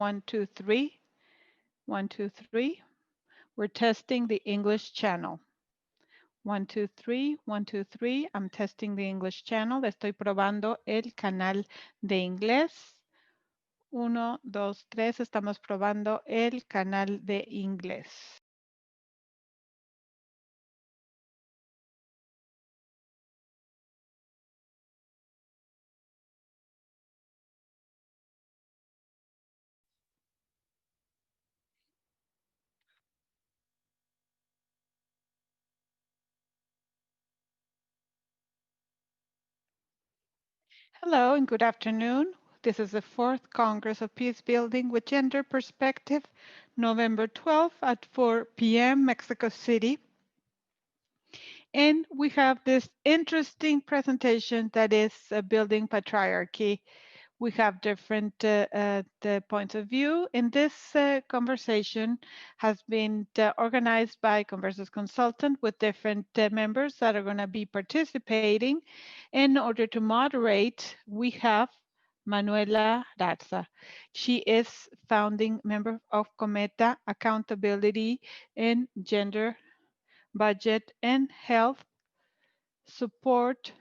1, 2, 3. 1, 2, 3. We're testing the English channel. 1, 2, 3. 1, 2, 3. I'm testing the English channel. Estoy probando el canal de inglés. 1, 2, 3. Estamos probando el canal de inglés. Hello and good afternoon. This is the 4th Congress of Peace Building with Gender Perspective, November 12th at 4 p.m. Mexico City. And we have this interesting presentation that is building patriarchy. We have different the points of view. And this conversation has been organized by Conversa's consultant with different members that are going to be participating. In order to moderate, we have Manuela Raza. She is founding member of Cometa Accountability in Gender, Budget, and Health Support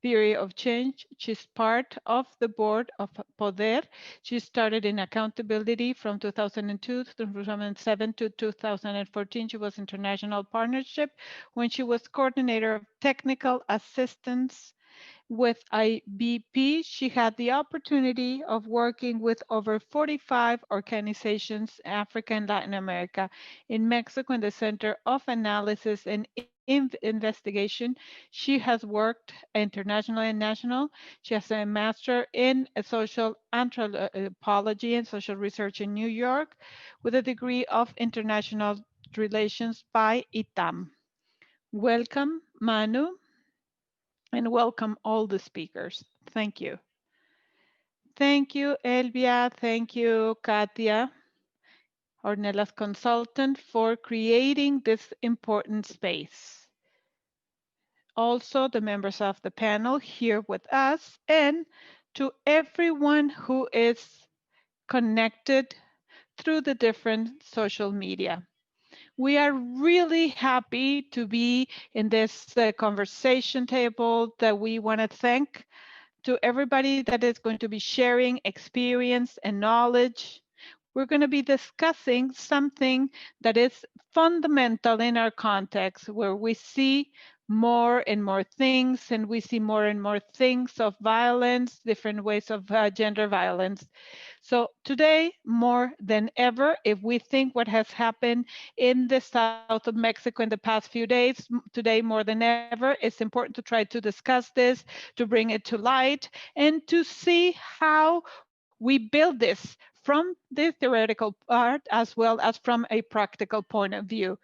Theory of Change. She's part of the board of Poder. She started in accountability from 2002 to 2007 to 2014. She was international partnership when she was coordinator of technical assistance with IBP. She had the opportunity of working with over 45 organizations, Africa and Latin America, in Mexico in the Center of Analysis and Investigation. She has worked internationally and national. She has a master in social anthropology and social research in New York with a degree of international relations by ITAM. Welcome, Manu. And welcome all the speakers. Thank you. Thank you, Elvia. Thank you, Katia, Ornella's consultant, for creating this important space. Also, the members of the panel here with us, and to everyone who is connected through the different social media. We are really happy to be in this conversation table that we want to thank to everybody that is going to be sharing experience and knowledge. We're going to be discussing something that is fundamental in our context, where we see more and more things, and we see more and more things of violence, different ways of gender violence. So today, more than ever, if we think what has happened in the south of Mexico in the past few days, today more than ever, it's important to try to discuss this, to bring it to light, and to see how we build this from the theoretical part as well as from a practical point of view.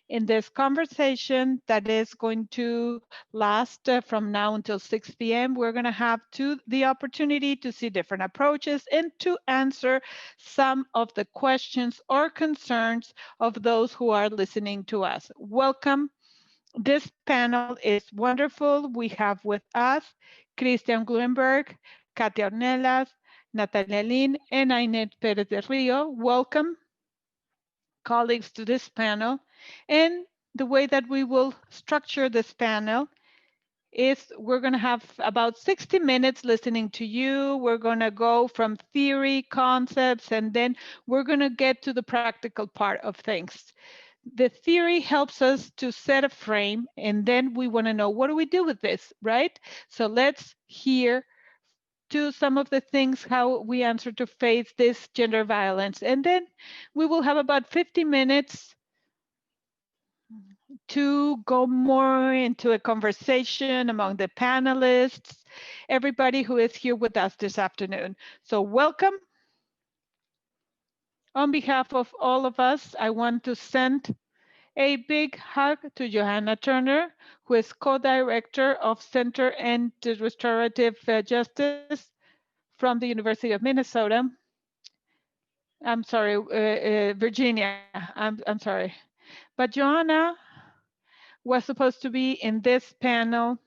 In this conversation that is going to last from now until 6 p.m., we're going to have the opportunity to see different approaches and to answer some of the questions or concerns of those who are listening to us. Welcome. This panel is wonderful. We have with us Christian Bloomberg, Katia Ornelas, Natalia Lane, and Ainet Perez de Rio. Welcome, colleagues, to this panel. And the way that we will structure this panel is we're going to have about 60 minutes listening to you. We're going to go from theory, concepts, and then we're going to get to the practical part of things. The theory helps us to set a frame, and then we want to know, what do we do with this, right? So let's hear to some of the things, how we answer to face this gender violence. And then we will have about 50 minutes to go more into a conversation among the panelists, everybody who is here with us this afternoon. So welcome. On behalf of all of us, I want to send a big hug to Johanna Turner, who is co-director of Center and Restorative Justice from the University of Minnesota. I'm sorry, Virginia, I'm sorry. But Johanna was supposed to be in this panel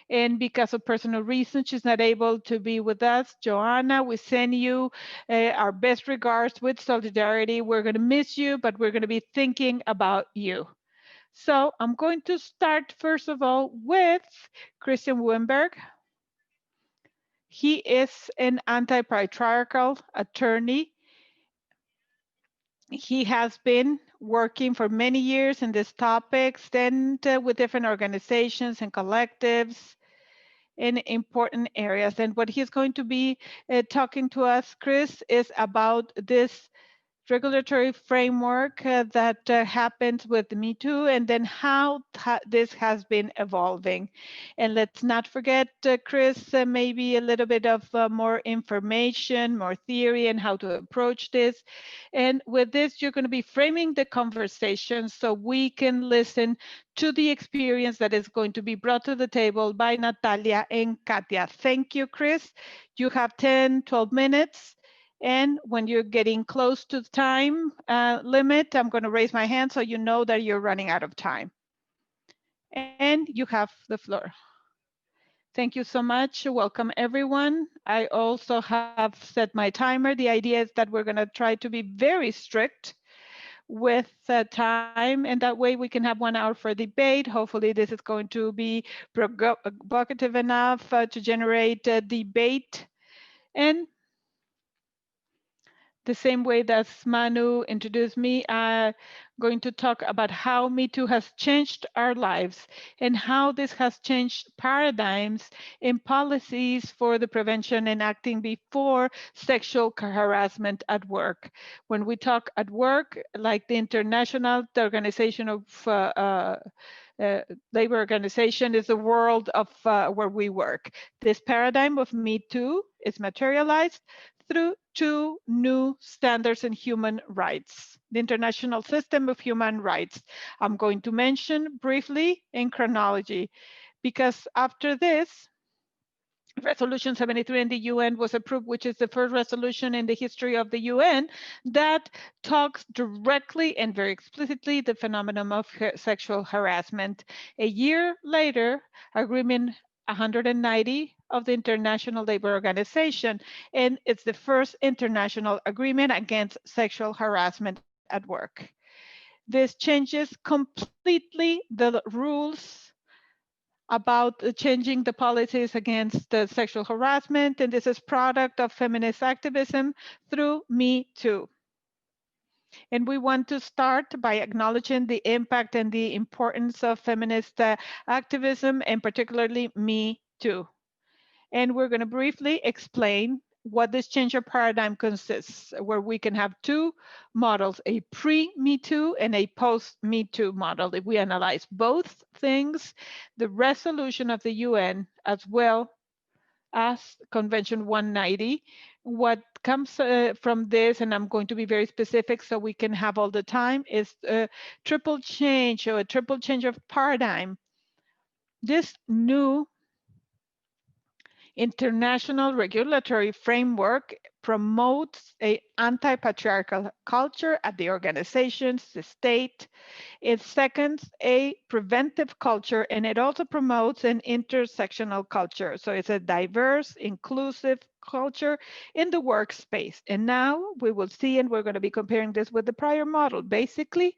And because of personal reasons, she's not able to be with us. Joanna, we send you our best regards with solidarity. We're going to miss you, but we're going to be thinking about you. So I'm going to start, first of all, with Christian Wimberg. He is an anti-patriarchal attorney. He has been working for many years in these topics, and with different organizations and collectives in important areas. And what he's going to be talking to us, Chris, is about this regulatory framework that happens with Me Too, and then how this has been evolving. And let's not forget, Chris, maybe a little bit of more information, more theory, and how to approach this. And with this, you're going to be framing the conversation so we can listen to the experience that is going to be brought to the table by Natalia and Katia. Thank you, Chris. You have 10, 12 minutes. And when you're getting close to the time limit, I'm going to raise my hand so you know that you're running out of time. And you have the floor. Thank you so much. Welcome, everyone. I also have set my timer. The idea is that we're going to try to be very strict with time, and that way we can have 1 hour for debate. Hopefully this is going to be provocative enough to generate debate. And the same way that Manu introduced me, I'm going to talk about how Me Too has changed our lives and how this has changed paradigms in policies for the prevention and acting before sexual harassment at work. When we talk at work, like the International Organization of Labor Organization is the world of where we work. This paradigm of Me Too is materialized through 2 new standards in human rights, the International System of Human Rights. I'm going to mention briefly in chronology, because after this, Resolution 73 in the UN was approved, which is the first resolution in the history of the UN that talks directly and very explicitly the phenomenon of sexual harassment. A year later, Agreement 190 of the International Labor Organization, and it's the first international agreement against sexual harassment at work. This changes completely the rules about changing the policies against sexual harassment, and this is product of feminist activism through Me Too. And we want to start by acknowledging the impact and the importance of feminist activism, and particularly Me Too. And we're going to briefly explain what this change of paradigm consists, where we can have 2 models, a pre-Me Too and a post-Me Too model. If we analyze both things, the resolution of the UN as well as Convention 190, what comes from this, and I'm going to be very specific so we can have all the time, is a triple change, or a triple change of paradigm. This new international regulatory framework promotes an anti-patriarchal culture at the organizations, the state. It seconds a preventive culture, and it also promotes an intersectional culture. So it's a diverse, inclusive culture in the workspace. And now we will see, and we're going to be comparing this with the prior model. Basically,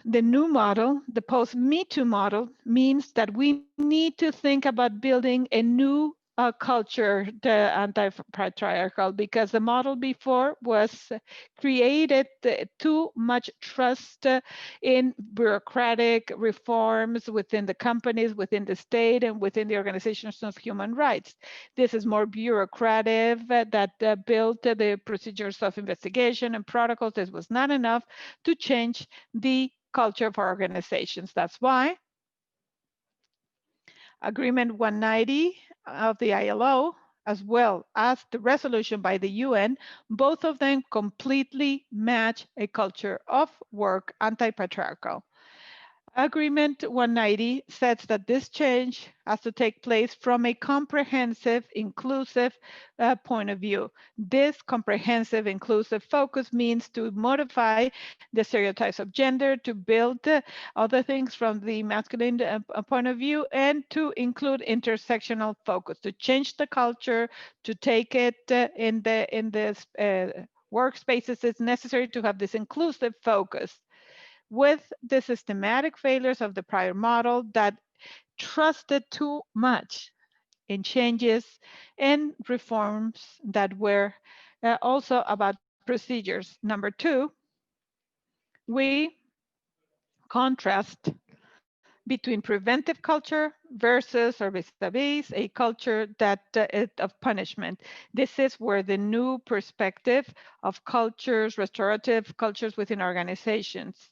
the new model, the post-Me Too model, means that we need to think about building a new culture, the anti-patriarchal, because the model before was created too much trust in bureaucratic reforms within the companies, within the state, and within the organizations of human rights. This is more bureaucratic that built the procedures of investigation and protocols. This was not enough to change the culture of our organizations. That's why Agreement 190 of the ILO, as well as the resolution by the UN, both of them completely match a culture of work anti-patriarchal. Agreement 190 says that this change has to take place from a comprehensive, inclusive point of view. This comprehensive, inclusive focus means to modify the stereotypes of gender, to build other things from the masculine point of view, and to include intersectional focus, to change the culture, to take it in this workspaces. It's necessary to have this inclusive focus with the systematic failures of the prior model that trusted too much in changes and reforms that were also about procedures. Number two, we contrast between preventive culture versus or vis-a-vis a culture that of punishment. This is where the new perspective of cultures, restorative cultures within organizations.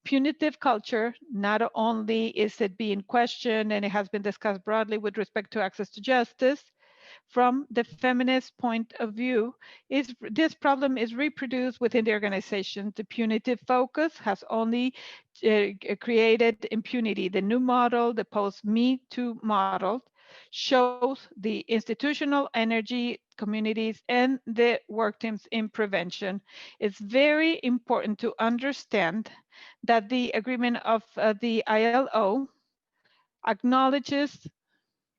Punitive culture, not only is it being questioned and it has been discussed broadly with respect to access to justice, from the feminist point of view, this problem is reproduced within the organization. The punitive focus has only created impunity. The new model, the post-Me Too model, shows the institutional energy, communities, and the work teams in prevention. It's very important to understand that the agreement of the ILO acknowledges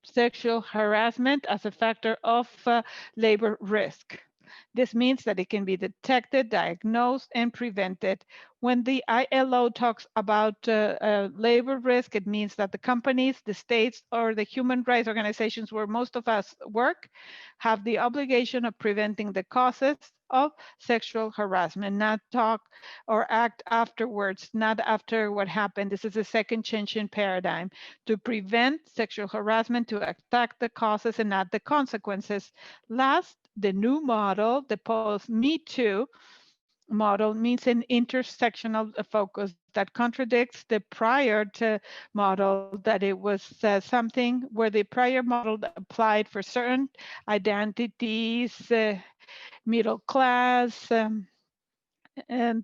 sexual harassment as a factor of labor risk. This means that it can be detected, diagnosed, and prevented. When the ILO talks about labor risk, it means that the companies, the states, or the human rights organizations where most of us work have the obligation of preventing the causes of sexual harassment, not talk or act afterwards, not after what happened. This is a second change in paradigm to prevent sexual harassment, to attack the causes and not the consequences. Last, the new model, the post-Me Too model, means an intersectional focus that contradicts the prior model, that it was something where the prior model applied for certain identities, middle class, and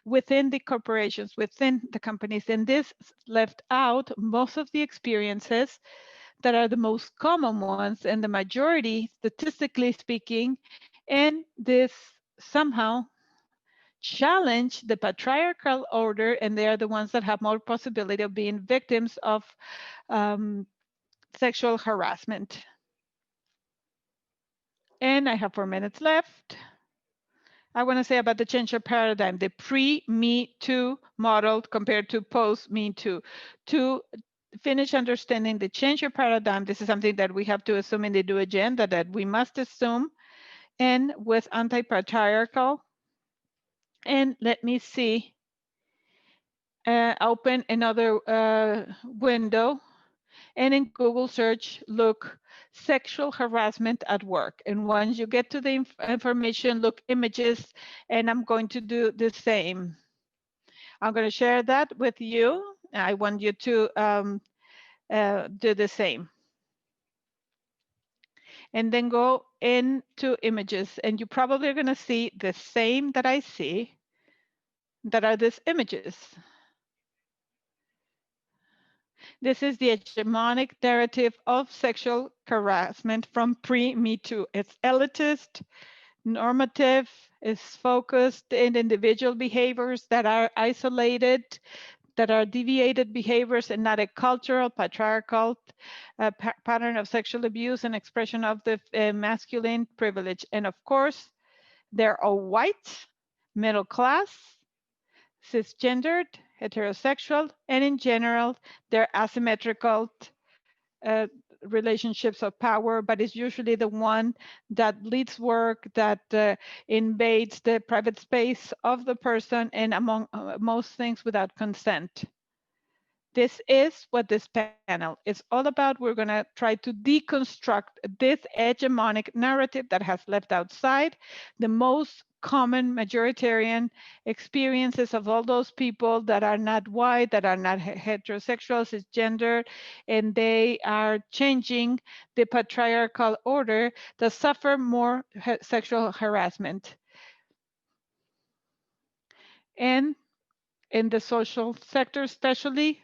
within the corporations, within the companies. And this left out most of the experiences that are the most common ones and the majority, statistically speaking, and this somehow challenge the patriarchal order, and they are the ones that have more possibility of being victims of sexual harassment. And I have 4 minutes left. I want to say about the change of paradigm, the pre-Me Too model compared to post-Me Too. To finish understanding the change of paradigm, this is something that we have to assume in the new agenda, that we must assume, and with anti-patriarchal. And let me see, open another window, and in Google search, look sexual harassment at work. And once you get to the information, look images, and I'm going to do the same. I'm going to share that with you. I want you to do the same. And then go into images, and you probably are going to see the same that I see, that are these images. This is the hegemonic narrative of sexual harassment from pre-Me Too. It's elitist, normative, is focused in individual behaviors that are isolated, that are deviated behaviors, and not a cultural, patriarchal pattern of sexual abuse and expression of the masculine privilege. And of course, they're all white, middle class, cisgendered, heterosexual, and in general, they're asymmetrical relationships of power, but it's usually the one that leads work, that invades the private space of the person, and among most things without consent. This is what this panel is all about. We're going to try to deconstruct this hegemonic narrative that has left outside the most common majoritarian experiences of all those people that are not white, that are not heterosexual, cisgender, and they are changing the patriarchal order that suffer more sexual harassment. And in the social sector, especially,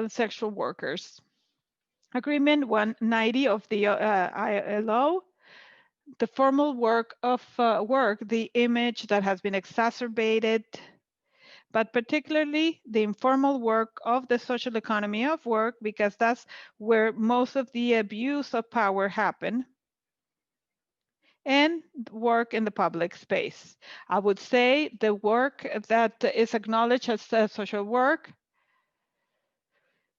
sexual workers. Agreement 190 of the ILO, the formal work of work, the image that has been exacerbated, but particularly the informal work of the social economy of work, because that's where most of the abuse of power happen, and work in the public space. I would say the work that is acknowledged as social work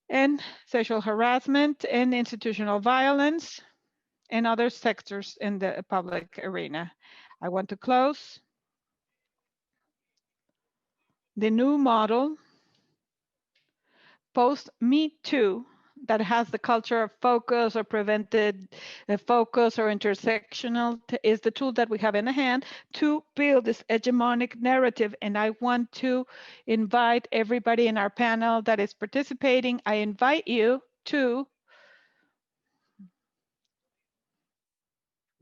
and sexual harassment and institutional violence and other sectors in the public arena. I want to close. The new model, post-Me Too, that has the culture of focus or prevented focus or intersectional is the tool that we have in the hand to build this hegemonic narrative. And I want to invite everybody in our panel that is participating, I invite you to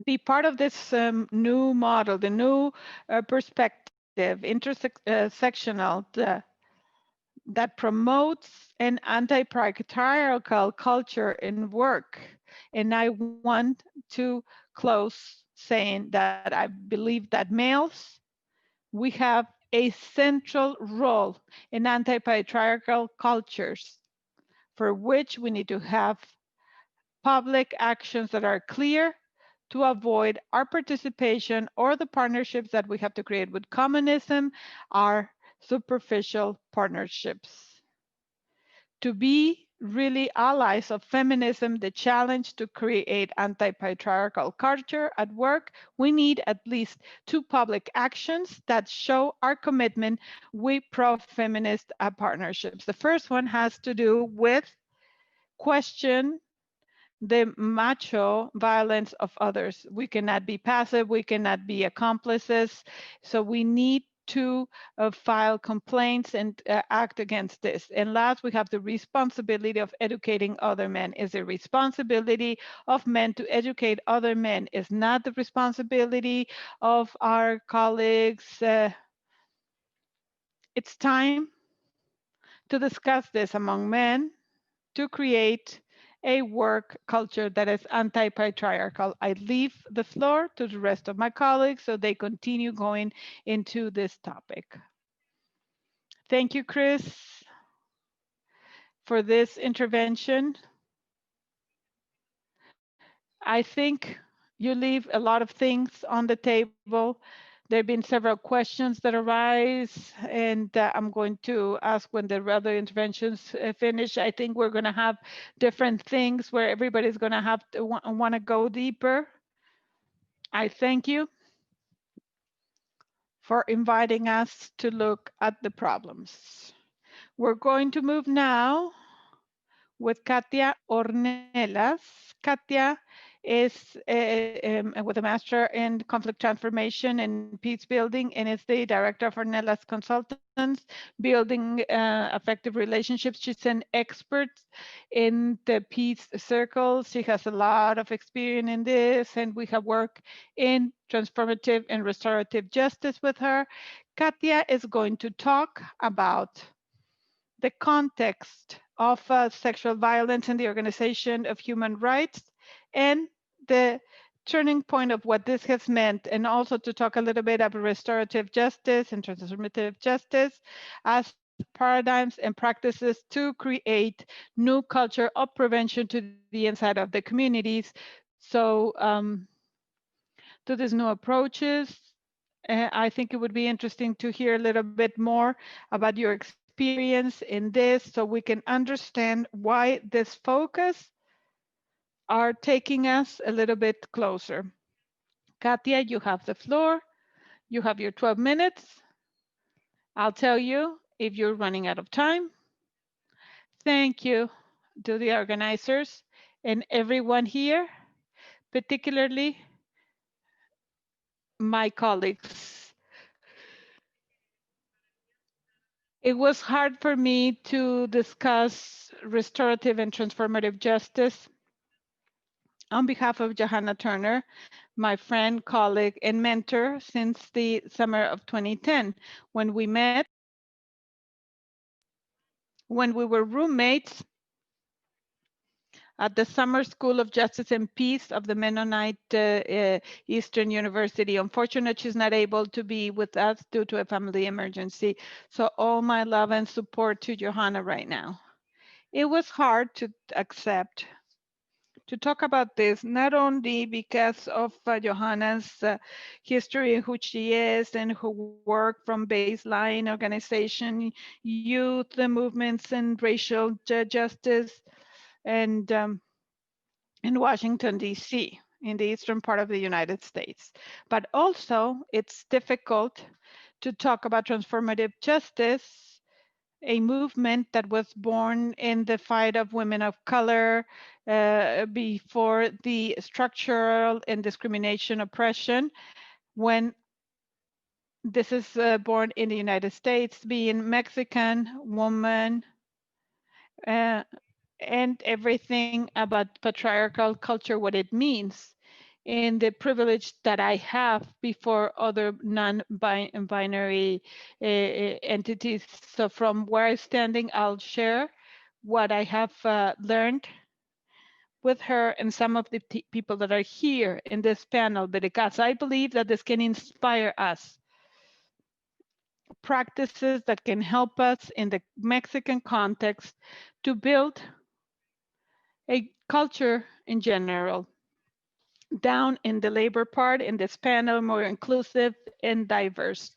be part of this new model, the new perspective, intersectional, that promotes an anti-patriarchal culture in work. And I want to close saying that I believe that males, we have a central role in anti-patriarchal cultures, for which we need to have public actions that are clear to avoid our participation or the partnerships that we have to create with communism are superficial partnerships. To be really allies of feminism, the challenge to create anti-patriarchal culture at work, we need at least 2 public actions that show our commitment with pro-feminist partnerships. The first one has to do with question the macho violence of others. We cannot be passive, we cannot be accomplices. So we need to file complaints and act against this. And last, we have the responsibility of educating other men. Is the responsibility of men to educate other men, is not the responsibility of our colleagues. It's time to discuss this among men to create a work culture that is anti-patriarchal. I leave the floor to the rest of my colleagues so they continue going into this topic. Thank you, Chris, for this intervention. I think you leave a lot of things on the table. There have been several questions that arise, and I'm going to ask when the other interventions finish. I think we're going to have different things where everybody's going to have to want to go deeper. I thank you for inviting us to look at the problems. We're going to move now with Katia Ornelas. Katia is with a master in conflict transformation and peace building, and is the director of Ornelas Consultants, building effective relationships. She's an expert in the peace circles. She has a lot of experience in this, and we have worked in transformative and restorative justice with her. Katia is going to talk about the context of sexual violence in the organization of human rights and the turning point of what this has meant, and also to talk a little bit about restorative justice and transformative justice as paradigms and practices to create new culture of prevention to the inside of the communities. So to these new approaches, I think it would be interesting to hear a little bit more about your experience in this so we can understand why this focus are taking us a little bit closer. Katia, you have the floor. You have your 12 minutes. I'll tell you if you're running out of time. Thank you to the organizers and everyone here, particularly my colleagues. It was hard for me to discuss restorative and transformative justice On behalf of Johanna Turner, my friend, colleague, and mentor since the summer of 2010, when we met, when we were roommates at the Summer School of Justice and Peace of the Mennonite Eastern University. Unfortunately, she's not able to be with us due to a family emergency. So all my love and support to Johanna right now. It was hard to accept to talk about this, not only because of Johanna's history and who she is and her work from baseline organization, youth movements and racial justice, and in Washington, D.C., in the eastern part of the United States. But also, it's difficult to talk about transformative justice, a movement that was born in the fight of women of color before the structural and discrimination oppression, when this is born in the United States, being Mexican woman, uh, and everything about patriarchal culture, what it means, and the privilege that I have before other non-binary entities. So from where I'm standing, I'll share what I have learned with her and some of the people that are here in this panel, because I believe that this can inspire us. Practices that can help us in the Mexican context to build a culture in general, down in the labor part in this panel, more inclusive and diverse.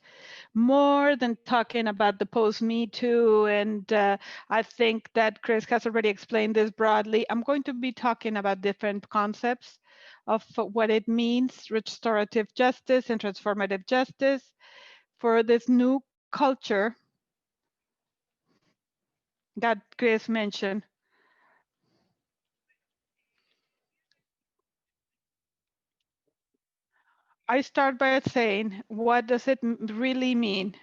More than talking about the post-Me Too, and I think that Chris has already explained this broadly. I'm going to be talking about different concepts of what it means, restorative justice and transformative justice for this new culture that Chris mentioned. I start by saying, what does it really mean?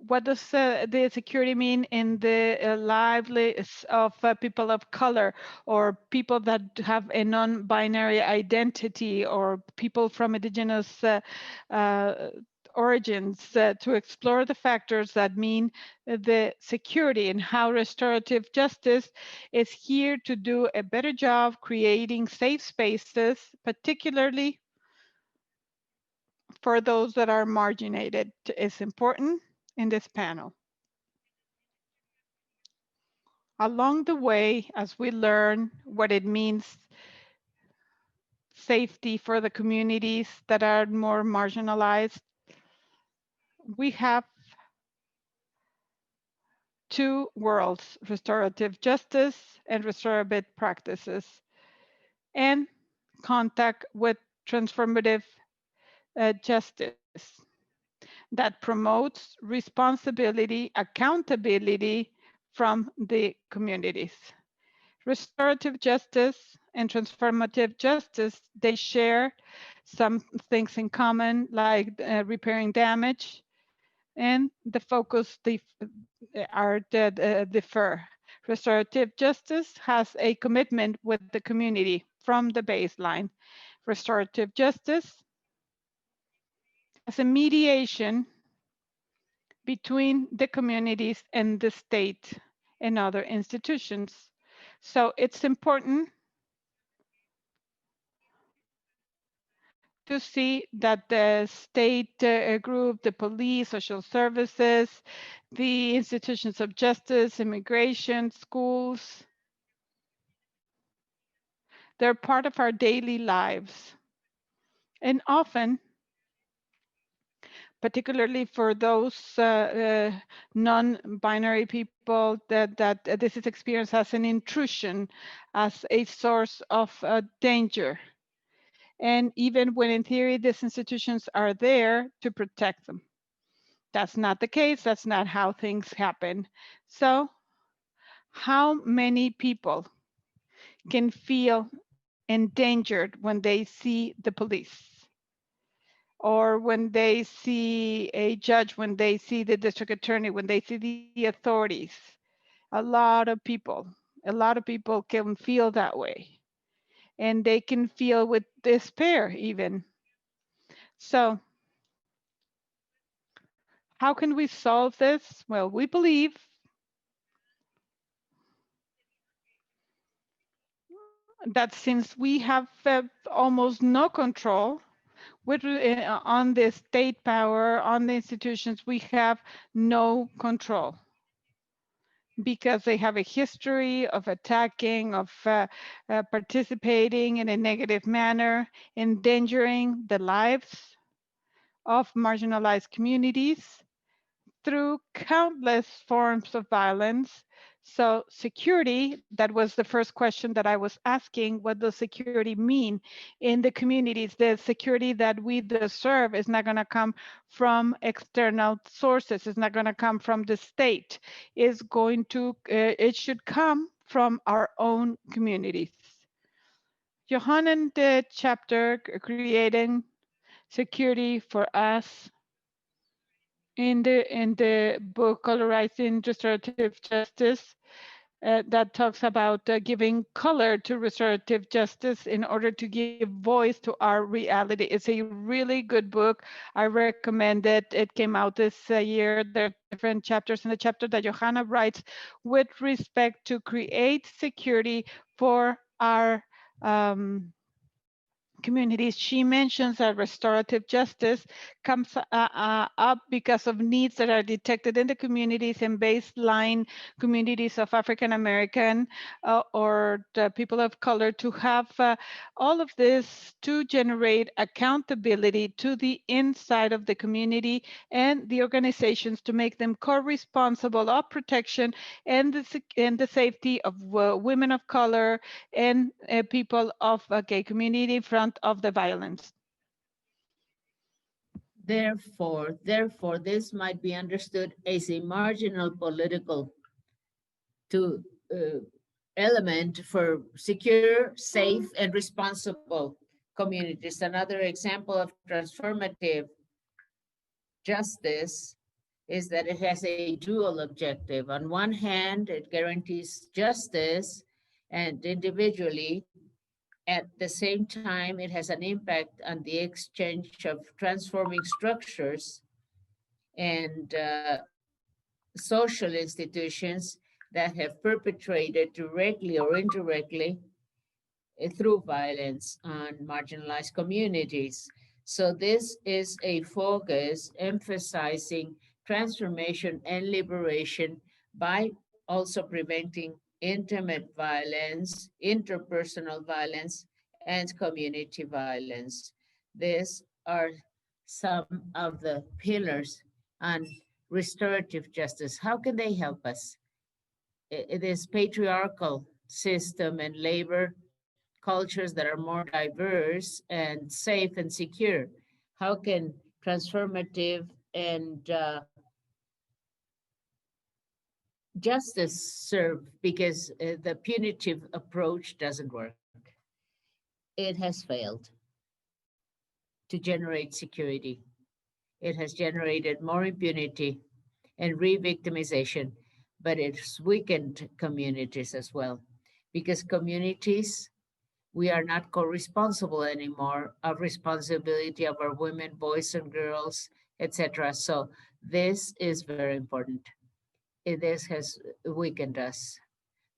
What does the security mean in the lives of people of color, or people that have a non-binary identity, or people from indigenous uh, origins, to explore the factors that mean the security, and how restorative justice is here to do a better job creating safe spaces, particularly for those that are marginated, is important in this panel. Along the way, as we learn what it means, safety for the communities that are more marginalized, we have two worlds: restorative justice and restorative practices, and contact with transformative justice that promotes responsibility, accountability from the communities. Restorative justice and transformative justice, they share some things in common, like repairing damage, and the focus are differ. Restorative justice has a commitment with the community from the baseline. Restorative justice has a mediation between the communities and the state and other institutions. So it's important to see that the state group, the police, social services, the institutions of justice, immigration, schools, they're part of our daily lives. And often, particularly for those non-binary people, that this is experienced as an intrusion, as a source of danger. And even when in theory, these institutions are there to protect them. That's not the case. That's not how things happen. So how many people can feel endangered when they see the police, or when they see a judge, when they see the district attorney, when they see the authorities? A lot of people can feel that way. and they can feel with despair even. So how can we solve this? Well, we believe that since we have almost no control on the state power, on the institutions, we have no control because they have a history of attacking, of participating in a negative manner, endangering the lives of marginalized communities through countless forms of violence. So security, that was the first question that I was asking, what does security mean in the communities? The security that we deserve is not gonna come from external sources, it's not gonna come from the state. It's going to, it should come from our own communities. Johannan did chapter creating security for us in the book Colorizing Restorative Justice that talks about giving color to restorative justice in order to give voice to our reality. It's a really good book. I recommend it. It came out this year. There are different chapters in the chapter that Johanna writes with respect to create security for our communities. She mentions that restorative justice comes up because of needs that are detected in the communities and baseline communities of African American or the people of color to have all of this to generate accountability to the inside of the community and the organizations to make them co-responsible of protection and the safety of women of color and people of a gay community in front of the violence. Therefore, this might be understood as a marginal political element for secure, safe, and responsible communities. Another example of transformative justice is that it has a dual objective. On one hand, it guarantees justice and individually. At the same time, it has an impact on the exchange of transforming structures and social institutions that have perpetrated directly or indirectly through violence on marginalized communities. So this is a focus emphasizing transformation and liberation by also preventing intimate violence, interpersonal violence, and community violence. These are some of the pillars on restorative justice. How can they help us? This patriarchal system and labor cultures that are more diverse and safe and secure? How can transformative and justice serve? Because the punitive approach doesn't work. It has failed to generate security. It has generated more impunity and re-victimization, but it's weakened communities as well. Because communities, we are not co-responsible anymore of responsibility of our women, boys and girls, etc. So this is very important. This has weakened us.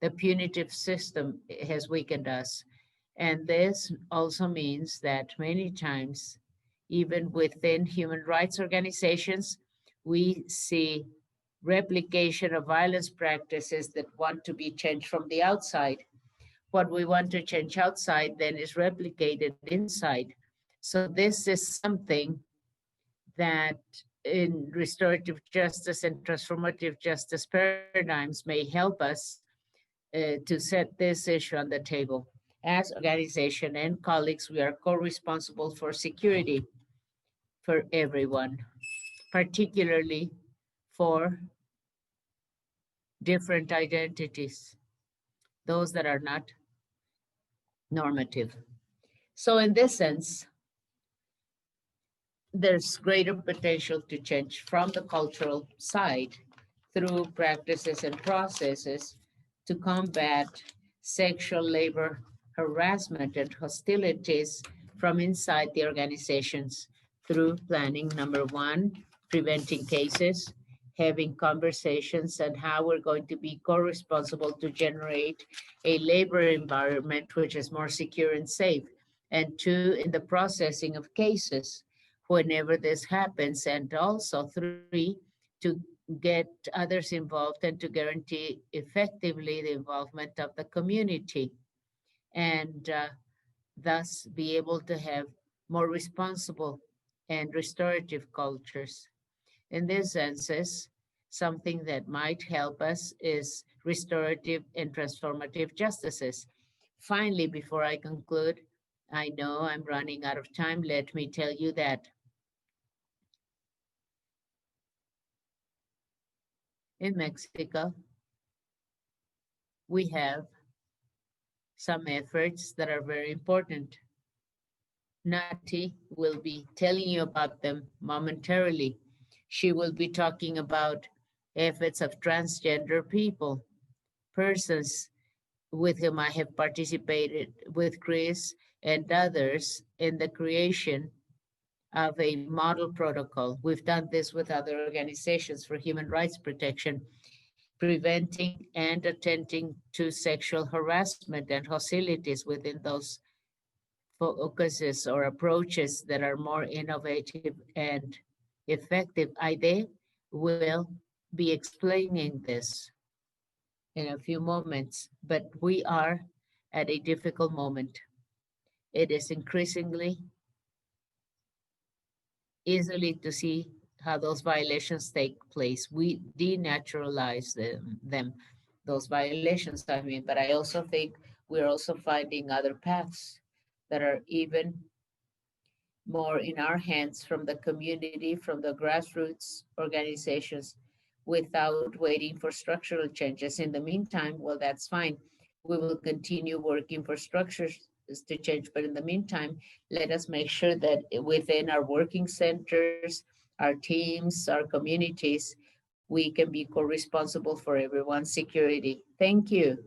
The punitive system has weakened us. And this also means that many times, even within human rights organizations, we see replication of violence practices that want to be changed from the outside. What we want to change outside then is replicated inside. So this is something that in restorative justice and transformative justice paradigms may help us to set this issue on the table. As organization and colleagues, we are co-responsible for security for everyone, particularly for different identities, those that are not normative. So in this sense, there's greater potential to change from the cultural side through practices and processes to combat sexual labor harassment and hostilities from inside the organizations through planning. Number one, preventing cases, having conversations and how we're going to be co-responsible to generate a labor environment which is more secure and safe. And two, in the processing of cases whenever this happens. And also three, to get others involved and to guarantee effectively the involvement of the community and thus be able to have more responsible and restorative cultures. In this senses, something that might help us is restorative and transformative justices. Finally, before I conclude, I know I'm running out of time. Let me tell you that in Mexico, we have some efforts that are very important. Nati will be telling you about them momentarily. She will be talking about efforts of transgender people, persons with whom I have participated with Chris and others in the creation of a model protocol. We've done this with other organizations for human rights protection, preventing and attending to sexual harassment and hostilities within those focuses or approaches that are more innovative and effective. Aide will be explaining this in a few moments, but we are at a difficult moment. It is increasingly easily to see how those violations take place. We denaturalize them, those violations, I mean, but I also think we're also finding other paths that are even more in our hands from the community, from the grassroots organizations, without waiting for structural changes. In the meantime, well, that's fine. We will continue working for structures to change, but in the meantime, let us make sure that within our working centers, our teams, our communities, we can be co-responsible for everyone's security. Thank you.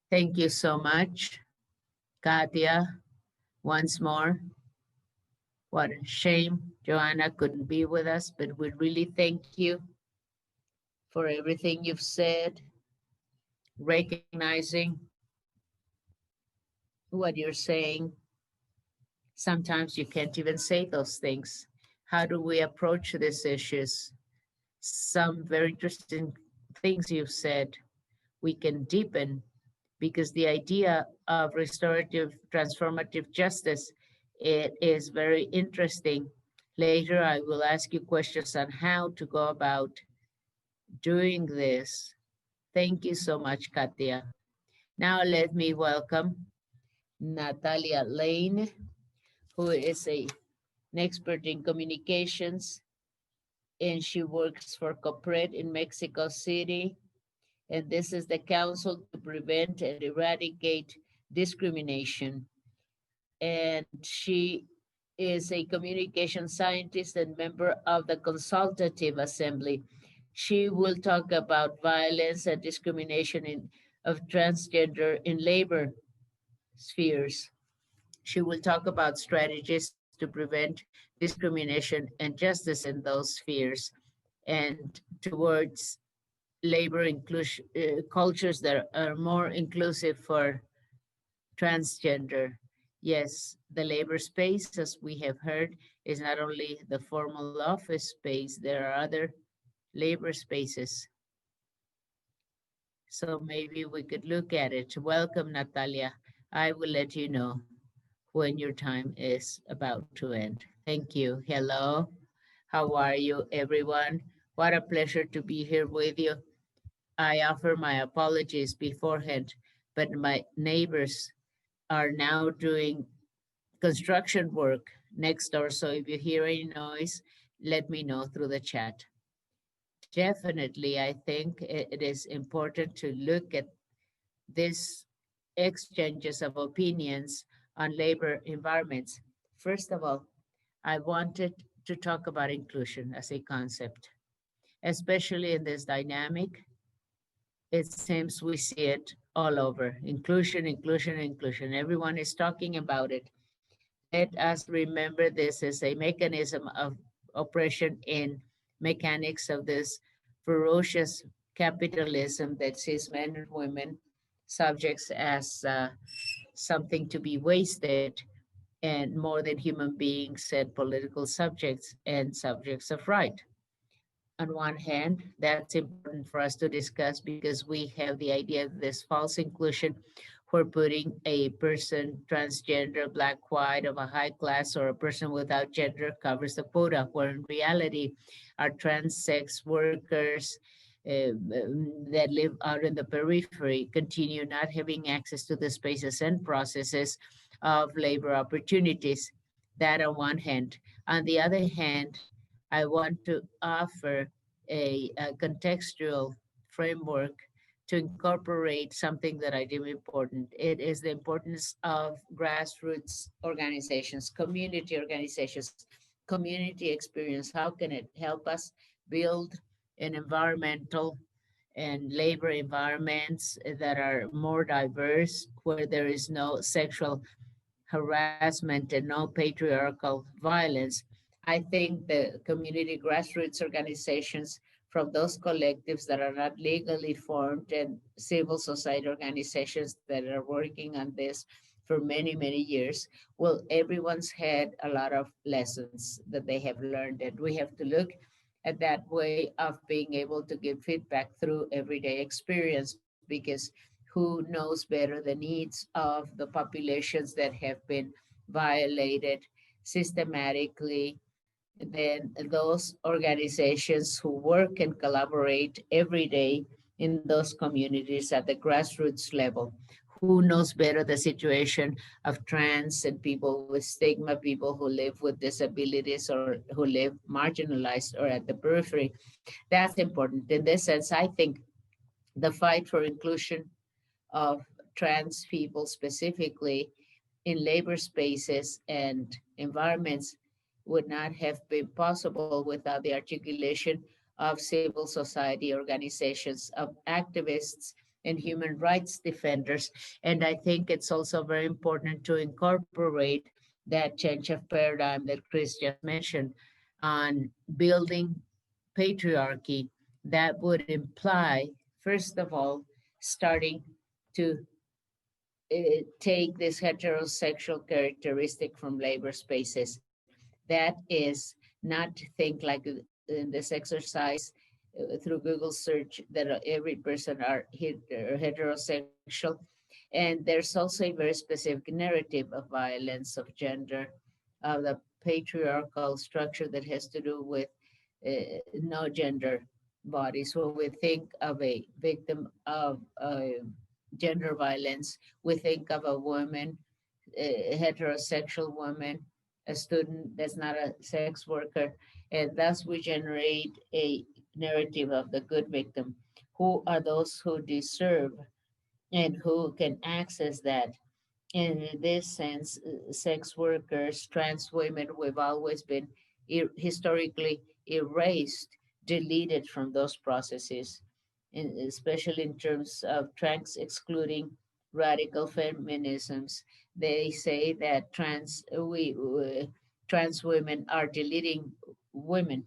Thank you so much, Katia, once more. What a shame Joanna couldn't be with us, but we really thank you for everything you've said, recognizing what you're saying. Sometimes you can't even say those things. How do we approach these issues? Some very interesting things you've said we can deepen, because the idea of restorative transformative justice, it is very interesting. Later, I will ask you questions on how to go about doing this. Thank you so much, Katia. Now let me welcome Natalia Lane, who is an expert in communications, and she works for COPRED in Mexico City. And this is the Council to Prevent and Eradicate Discrimination. And she is a communication scientist and member of the Consultative Assembly. She will talk about violence and discrimination of transgender in labor spheres. She will talk about strategies to prevent discrimination and justice in those spheres and towards labor inclusion, cultures that are more inclusive for transgender. Yes, the labor space, as we have heard, is not only the formal office space, there are other labor spaces. So maybe we could look at it. Welcome, Natalia. I will let you know when your time is about to end. Thank you. Hello. How are you, everyone? What a pleasure to be here with you. I offer my apologies beforehand, but my neighbors are now doing construction work next door. So if you hear any noise, let me know through the chat. Definitely, I think it is important to look at these exchanges of opinions on labor environments. First of all, I wanted to talk about inclusion as a concept, especially in this dynamic. It seems we see it all over. Inclusion, inclusion, inclusion. Everyone is talking about it. Let us remember this as a mechanism of oppression in mechanics of this ferocious capitalism that sees men and women subjects as something to be wasted and more than human beings and political subjects and subjects of right. On one hand, that's important for us to discuss because we have the idea of this false inclusion where putting a person transgender, black, white, of a high class, or a person without gender covers the quota, where in reality, our trans sex workers that live out in the periphery continue not having access to the spaces and processes of labor opportunities. That on one hand. On the other hand, I want to offer a contextual framework to incorporate something that I deem important. It is the importance of grassroots organizations, community experience. How can it help us build an environmental and labor environments that are more diverse, where there is no sexual harassment and no patriarchal violence? I think the community grassroots organizations from those collectives that are not legally formed and civil society organizations that are working on this for many, many years, well, everyone's had a lot of lessons that they have learned. And we have to look at that way of being able to give feedback through everyday experience because who knows better the needs of the populations that have been violated systematically than those organizations who work and collaborate every day in those communities at the grassroots level. Who knows better the situation of trans and people with stigma, people who live with disabilities or who live marginalized or at the periphery? That's important. In this sense, I think the fight for inclusion of trans people specifically in labor spaces and environments would not have been possible without the articulation of civil society organizations, of activists and human rights defenders. And I think it's also very important to incorporate that change of paradigm that Chris just mentioned on building patriarchy that would imply, first of all, starting to take this heterosexual characteristic from labor spaces. That is not to think like in this exercise through Google search that every person are heterosexual. And there's also a very specific narrative of violence, of gender, of the patriarchal structure that has to do with no gender bodies. When we think of a victim of gender violence, we think of a woman, a heterosexual woman, a student that's not a sex worker, and thus we generate a narrative of the good victim. Who are those who deserve and who can access that? And in this sense, sex workers, trans women, we've always been historically erased, deleted from those processes, especially in terms of trans excluding radical feminisms. They say that trans women are deleting women,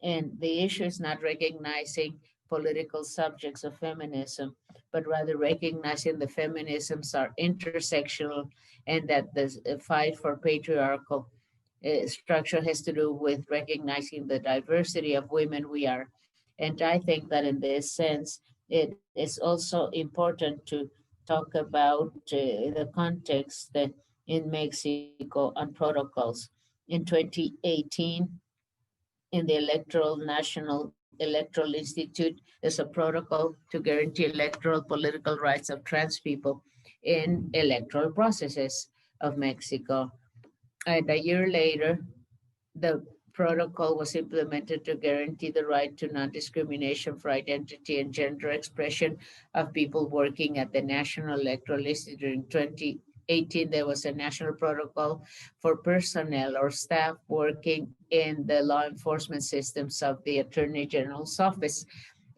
and the issue is not recognizing political subjects of feminism, but rather recognizing the feminisms are intersectional and that the fight for patriarchal structure has to do with recognizing the diversity of women we are. And I think that in this sense, it is also important to talk about the context in Mexico on protocols. In 2018, in the National Electoral Institute, there's a protocol to guarantee electoral political rights of trans people in electoral processes of Mexico. And a year later, the protocol was implemented to guarantee the right to non-discrimination for identity and gender expression of people working at the National Electoral Institute. In 2018, there was a national protocol for personnel or staff working in the law enforcement systems of the Attorney General's office.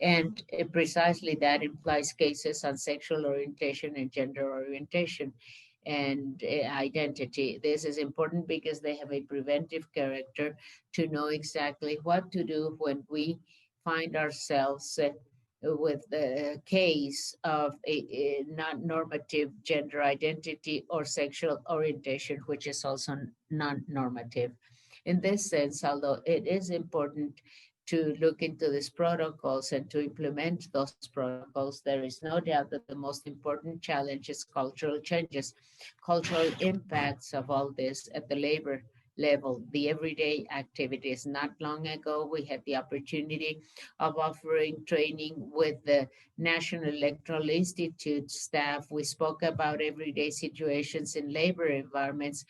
And precisely that implies cases on sexual orientation and gender orientation and identity. This is important because they have a preventive character to know exactly what to do when we find ourselves with the case of a non-normative gender identity or sexual orientation, which is also non-normative. In this sense, although it is important to look into these protocols and to implement those protocols, there is no doubt that the most important challenge is cultural changes, cultural impacts of all this at the labor level, the everyday activities. Not long ago, we had the opportunity of offering training with the National Electoral Institute staff. We spoke about everyday situations in labor environments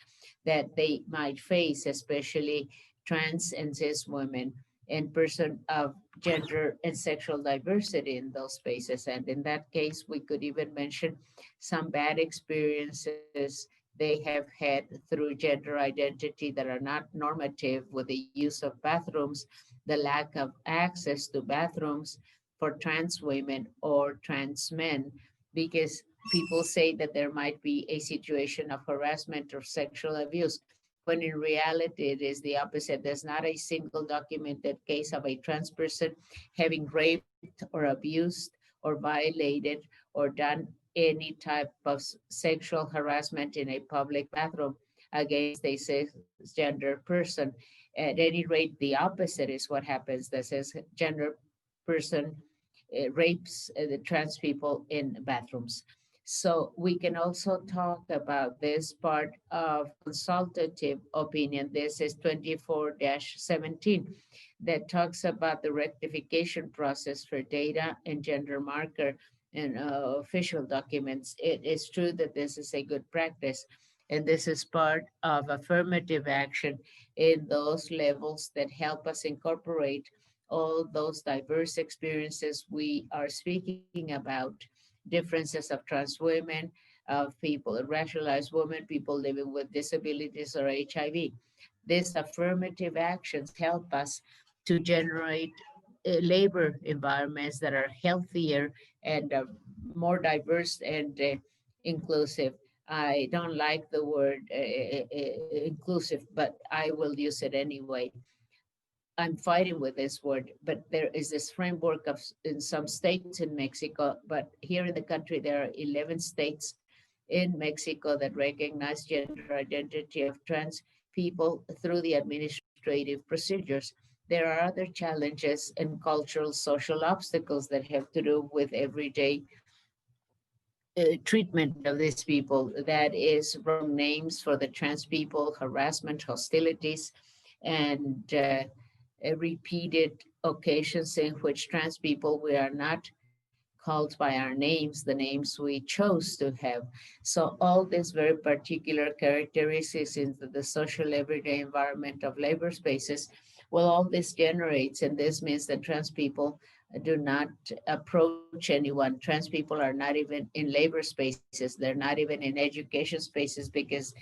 that they might face, especially trans and cis women and person of gender and sexual diversity in those spaces. And in that case, we could even mention some bad experiences they have had through gender identity that are not normative, with the use of bathrooms, the lack of access to bathrooms for trans women or trans men, because people say that there might be a situation of harassment or sexual abuse, when in reality it is the opposite. There's not a single documented case of a trans person having raped or abused or violated or done any type of sexual harassment in a public bathroom against a cisgender person. At any rate, the opposite is what happens. The cisgender person rapes the trans people in bathrooms. So we can also talk about this part of consultative opinion. This is 24-17 that talks about the rectification process for data and gender marker and official documents. It is true that this is a good practice, and this is part of affirmative action in those levels that help us incorporate all those diverse experiences we are speaking about, differences of trans women, of people, racialized women, people living with disabilities or HIV. These affirmative actions help us to generate labor environments that are healthier and more diverse and inclusive. I don't like the word inclusive, but I will use it anyway. I'm fighting with this word, but there is this framework of in some states in Mexico, but here in the country, there are 11 states in Mexico that recognize gender identity of trans people through the administrative procedures. There are other challenges and cultural social obstacles that have to do with everyday treatment of these people. That is wrong names for the trans people, harassment, hostilities, and repeated occasions in which trans people we are not called by our names, the names we chose to have. So all these very particular characteristics in the social everyday environment of labor spaces, well, all this generates, and this means that trans people do not approach anyone. Trans people are not even in labor spaces. They're not even in education spaces because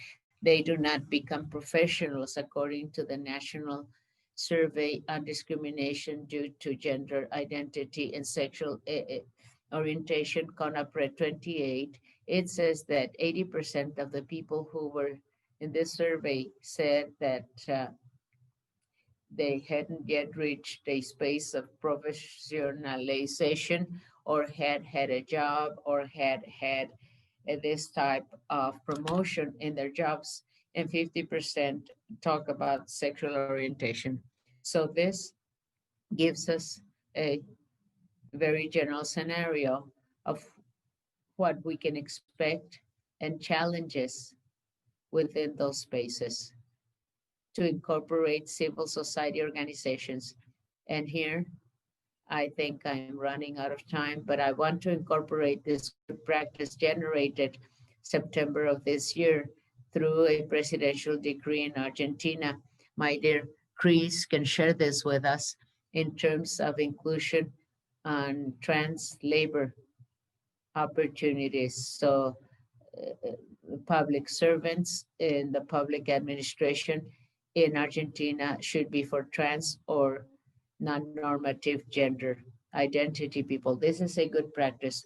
they do not become professionals according to the National Survey on Discrimination Due to Gender Identity and Sexual Orientation, CONAPRED 28. It says that 80% of the people who were in this survey said that they hadn't yet reached a space of professionalization or had had a job or had had this type of promotion in their jobs, and 50% talk about sexual orientation. So this gives us a very general scenario of what we can expect and challenges within those spaces to incorporate civil society organizations. And here, I think I'm running out of time, but I want to incorporate this good practice generated September of this year through a presidential decree in Argentina. My dear Chris can share this with us in terms of inclusion on trans labor opportunities. So public servants in the public administration in Argentina should be for trans or non-normative gender. identity people. This is a good practice.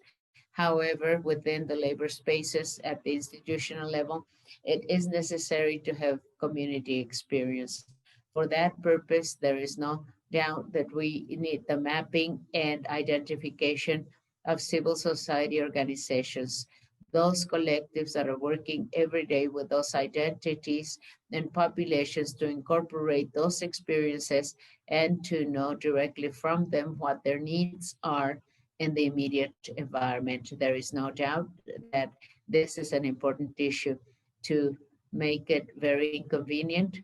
However, within the labor spaces at the institutional level, it is necessary to have community experience. For that purpose, there is no doubt that we need the mapping and identification of civil society organizations, those collectives that are working every day with those identities and populations to incorporate those experiences and to know directly from them what their needs are in the immediate environment. There is no doubt that this is an important issue to make it very inconvenient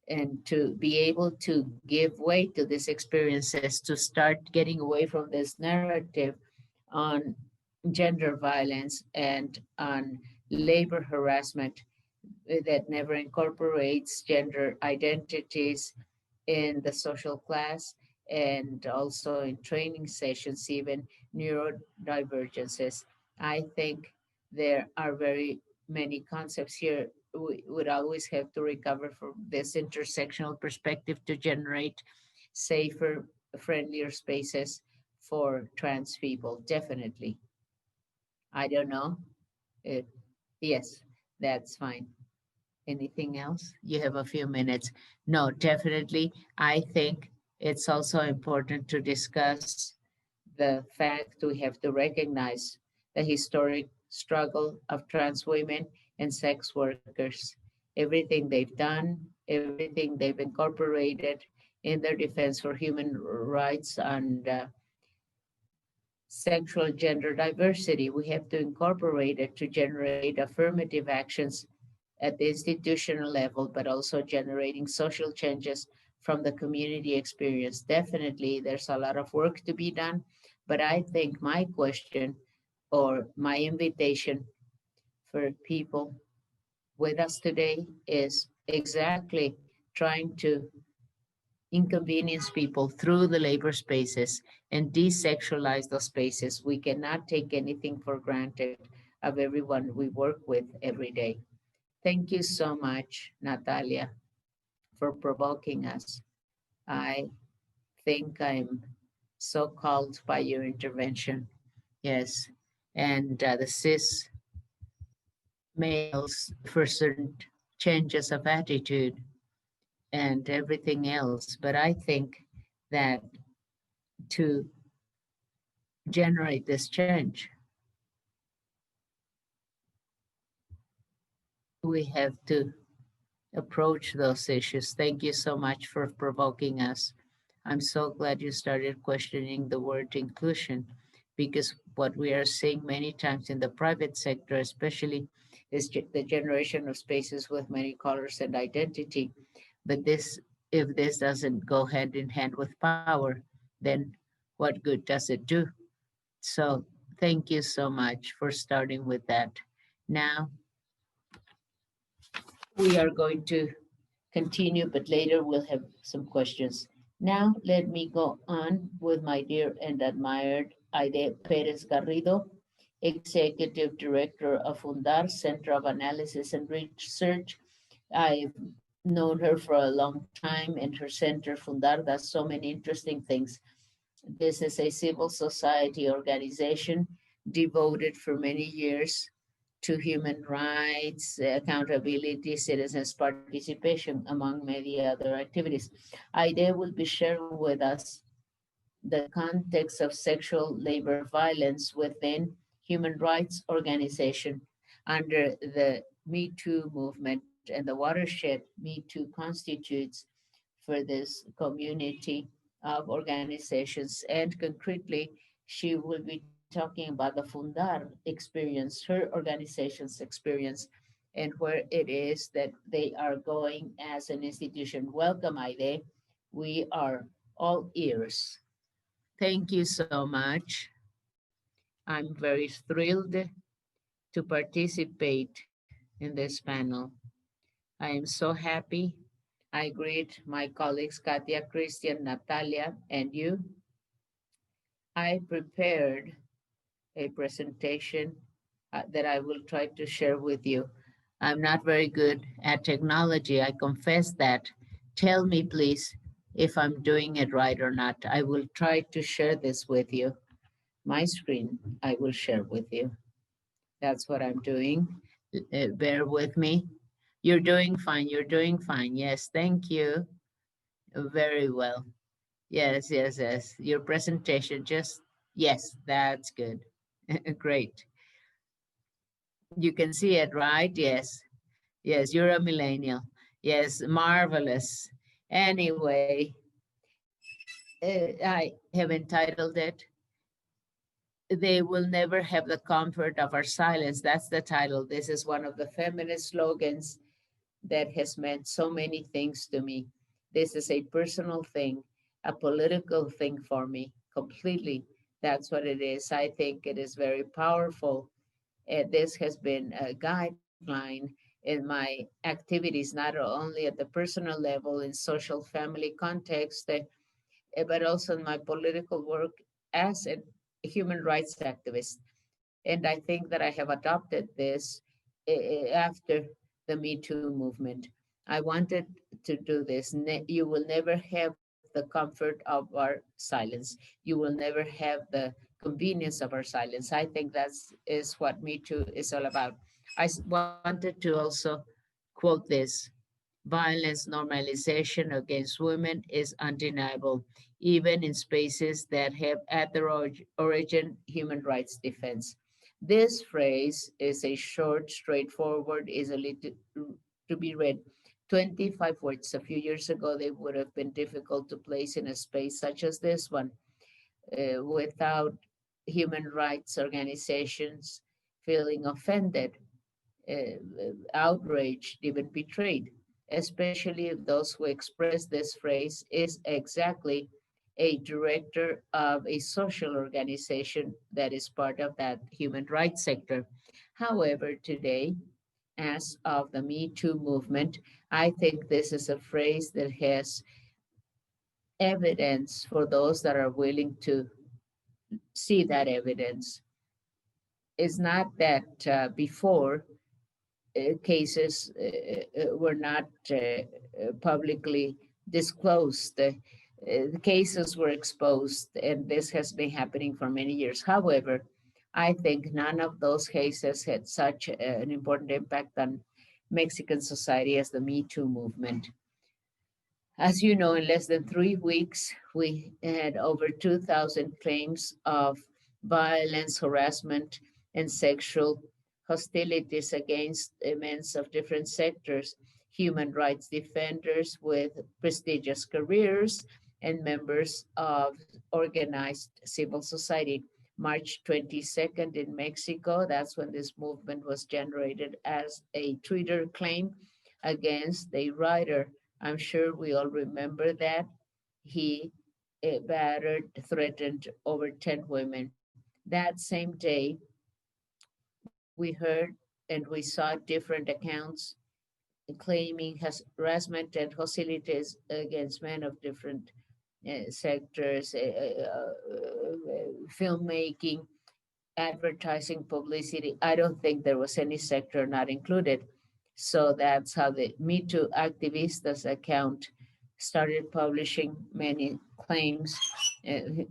and to be able to give way to these experiences, to start getting away from this narrative on gender violence and on labor harassment that never incorporates gender identities in the social class and also in training sessions, even neurodivergences. I think there are very many concepts here. We would always have to recover from this intersectional perspective to generate safer, friendlier spaces for trans people, definitely. I don't know. If, yes, that's fine. Anything else? You have a few minutes. No, definitely. I think it's also important to discuss the fact we have to recognize the historic struggle of trans women and sex workers, everything they've done, everything they've incorporated in their defense for human rights and sexual gender diversity. We have to incorporate it to generate affirmative actions at the institutional level, but also generating social changes from the community experience. Definitely, there's a lot of work to be done, but I think my question or my invitation for people with us today is exactly trying to inconvenience people through the labor spaces and desexualize those spaces. We cannot take anything for granted of everyone we work with every day. Thank you so much, Natalia, for provoking us. I think I'm so called by your intervention. Yes. And the cis males for certain changes of attitude and everything else. But I think that to generate this change, we have to approach those issues. Thank you so much for provoking us. I'm so glad you started questioning the word inclusion because what we are seeing many times in the private sector, especially, is the generation of spaces with many colors and identity. But this, if this doesn't go hand in hand with power, then what good does it do? So thank you so much for starting with that. Now we are going to continue, but later we'll have some questions. Now, let me go on with my dear and admired Aide Perez Garrido, Executive Director of Fundar, Center of Analysis and Research. I've known her for a long time, and her center, Fundar, does so many interesting things. This is a civil society organization devoted for many years to human rights, accountability, citizens' participation, among many other activities. Aide will be sharing with us the context of sexual labor violence within human rights organization under the Me Too movement and the watershed Me Too constitutes for this community of organizations. And concretely, she will be talking about the Fundar experience, her organization's experience, and where it is that they are going as an institution. Welcome, Aide. We are all ears. Thank you so much. I'm very thrilled to participate in this panel. I am so happy. I greet my colleagues, Katia, Christian, Natalia, and you. I prepared a presentation that I will try to share with you. I'm not very good at technology. I confess that. Tell me, please, if I'm doing it right or not. I will try to share this with you. My screen, I will share with you. That's what I'm doing. Bear with me. You're doing fine. You're doing fine. Yes, thank you. Very well. Yes, yes, yes. Your presentation just, yes, that's good. Great. You can see it, right? Yes. Yes, you're a millennial. Yes, marvelous. Anyway, I have entitled it, They Will Never Have the Comfort of Our Silence. That's the title. This is one of the feminist slogans that has meant so many things to me. This is a personal thing, a political thing for me, completely. That's what it is. I think it is very powerful. This has been a guideline in my activities, not only at the personal level, in social family context, but also in my political work as a human rights activist. And I think that I have adopted this after the Me Too movement. I wanted to do this. You will never have the comfort of our silence. You will never have the convenience of our silence. I think that's is what Me Too is all about. Wanted to also quote this. Violence normalization against women is undeniable, even in spaces that have at their origin human rights defense. This phrase is a short, straightforward, easily to be read. 25 words. A few years ago, they would have been difficult to place in a space such as this one without human rights organizations feeling offended, outraged, even betrayed, especially if those who express this phrase is exactly a director of a social organization that is part of that human rights sector. However, today, as of the Me Too movement, I think this is a phrase that has evidence for those that are willing to see that evidence. It's not that before cases were not publicly disclosed. The cases were exposed, and this has been happening for many years. However, I think none of those cases had such an important impact on Mexican society as the Me Too movement. As you know, in less than 3 weeks, we had over 2,000 claims of violence, harassment, and sexual hostilities against men of different sectors, human rights defenders with prestigious careers, and members of organized civil society. March 22nd in Mexico, that's when this movement was generated as a Twitter claim against a writer. I'm sure we all remember that. He battered, threatened over 10 women. That same day, we heard and we saw different accounts claiming harassment and hostilities against men of different sectors, filmmaking, advertising, publicity. I don't think there was any sector not included. So that's how the Me Too activistas account started publishing many claims,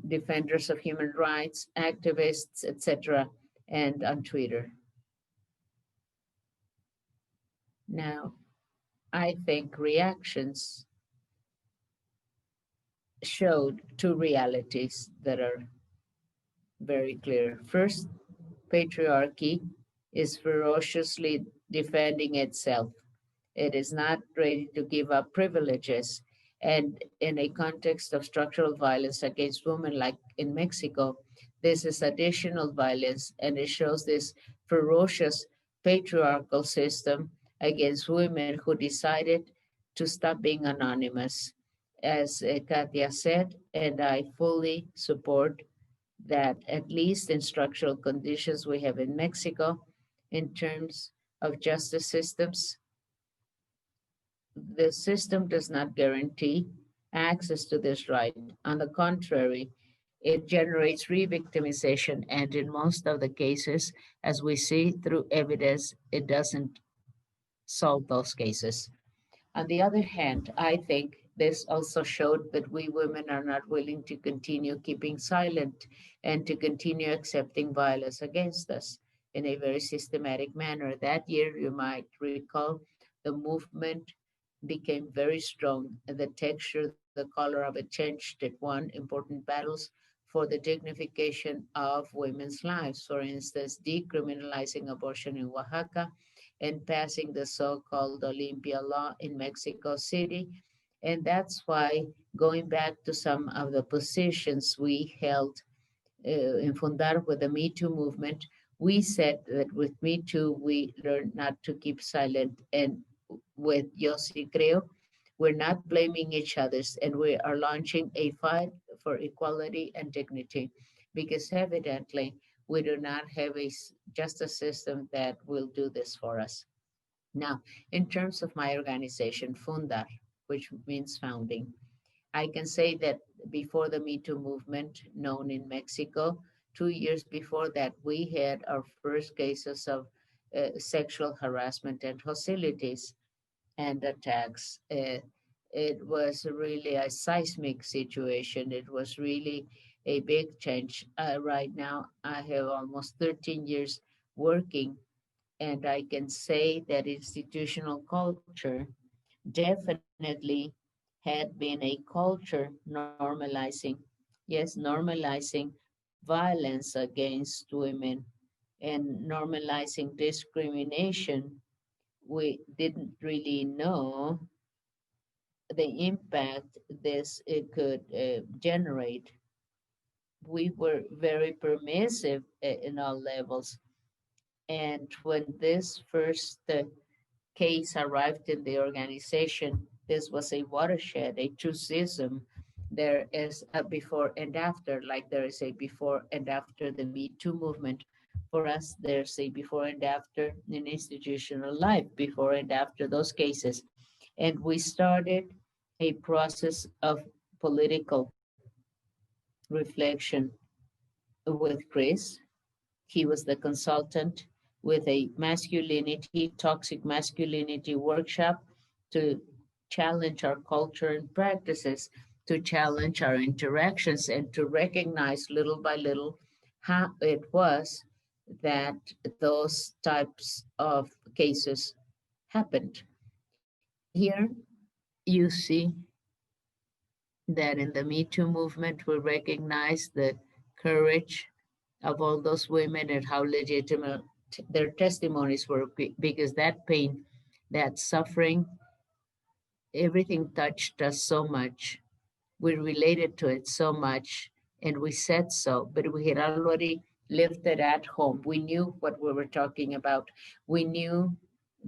defenders of human rights, activists, etc., and on Twitter. Now, I think reactions showed two realities that are very clear. First, patriarchy is ferociously defending itself. It is not ready to give up privileges. And in a context of structural violence against women, like in Mexico, this is additional violence, and it shows this ferocious patriarchal system against women who decided to stop being anonymous. As Katia said, and I fully support that, at least in structural conditions we have in Mexico, in terms of justice systems, the system does not guarantee access to this right. On the contrary, it generates re-victimization, and in most of the cases, as we see through evidence, it doesn't solve those cases. On the other hand, I think this also showed that we women are not willing to continue keeping silent and to continue accepting violence against us in a very systematic manner. That year, you might recall, the movement became very strong, and the texture, the color of it changed. It won important battles for the dignification of women's lives. For instance, decriminalizing abortion in Oaxaca and passing the so-called Olympia law in Mexico City. And that's why, going back to some of the positions we held in Fundar with the Me Too movement, we said that with Me Too, we learned not to keep silent. And with Yo Sí Creo, we're not blaming each other's, and we are launching a fight for equality and dignity, because evidently we do not have a justice system that will do this for us. Now, in terms of my organization, Fundar, which means founding, I can say that before the Me Too movement, known in Mexico, 2 years before that, we had our first cases of sexual harassment and hostilities and attacks. It was really a seismic situation. It was really a big change. Right now, I have almost 13 years working, and I can say that institutional culture definitely had been a culture normalizing, yes, normalizing violence against women and normalizing discrimination. We didn't really know the impact this it could generate. We were very permissive in all levels. And when this first case arrived in the organization, this was a watershed, a true schism. There is a before and after, like there is a before and after the Me Too movement. For us, there's a before and after in institutional life, before and after those cases. And we started a process of political reflection with Chris. He was the consultant with a masculinity, toxic masculinity workshop to challenge our culture and practices, to challenge our interactions, and to recognize little by little how it was that those types of cases happened. Here you see that in the Me Too movement, we recognize the courage of all those women and how legitimate their testimonies were, because that pain, that suffering, everything touched us so much. We related to it so much, and we said so, but we had already lived it at home. We knew what we were talking about. We knew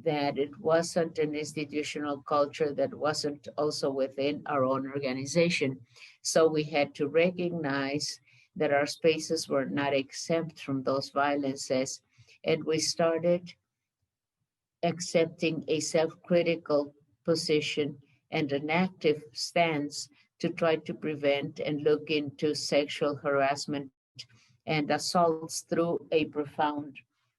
that it wasn't an institutional culture that wasn't also within our own organization. So we had to recognize that our spaces were not exempt from those violences. And we started accepting a self-critical position and an active stance to try to prevent and look into sexual harassment and assaults through a profound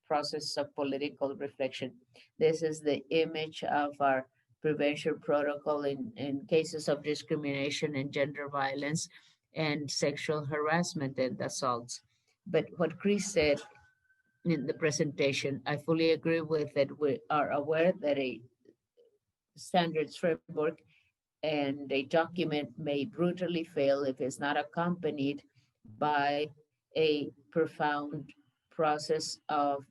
process of political reflection. This is the image of our prevention protocol in cases of discrimination and gender violence and sexual harassment and assaults. But what Chris said in the presentation, I fully agree with that. We are aware that a standards framework and a document may brutally fail if it's not accompanied by a profound process of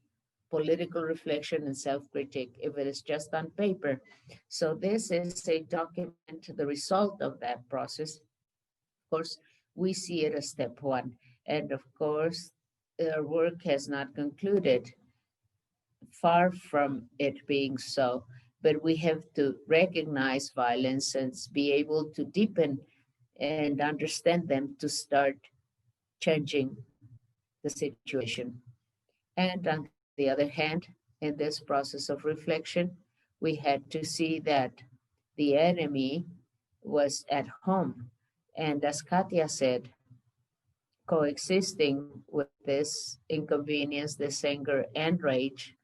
political reflection and self-critique if it is just on paper. So this is a document, the result of that process. Of course, we see it as step one. And of course, our work has not concluded, far from it being so, but we have to recognize violence and be able to deepen and understand them to start changing the situation. And on the other hand, in this process of reflection, we had to see that the enemy was at home. And as Katia said, coexisting with this inconvenience, this anger and rage,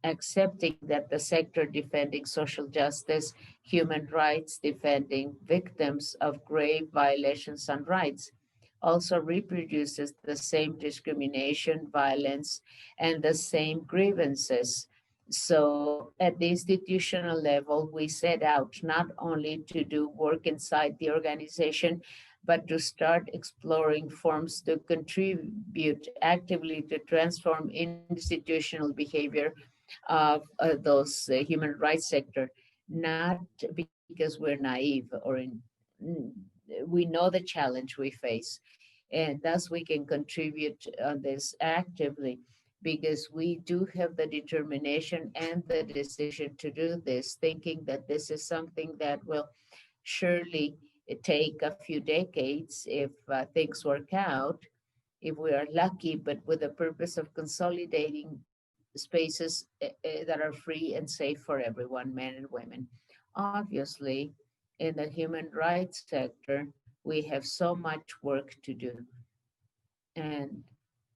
accepting that the sector defending social justice, human rights, defending victims of grave violations on rights, also reproduces the same discrimination, violence, and the same grievances. So at the institutional level, we set out not only to do work inside the organization, but to start exploring forms to contribute actively to transform institutional behavior of those human rights sector, not because we're naive mm, we know the challenge we face, and thus we can contribute on this actively because we do have the determination and the decision to do this, thinking that this is something that will surely take a few decades if things work out, if we are lucky, but with the purpose of consolidating spaces that are free and safe for everyone, men and women. Obviously, in the human rights sector, we have so much work to do. And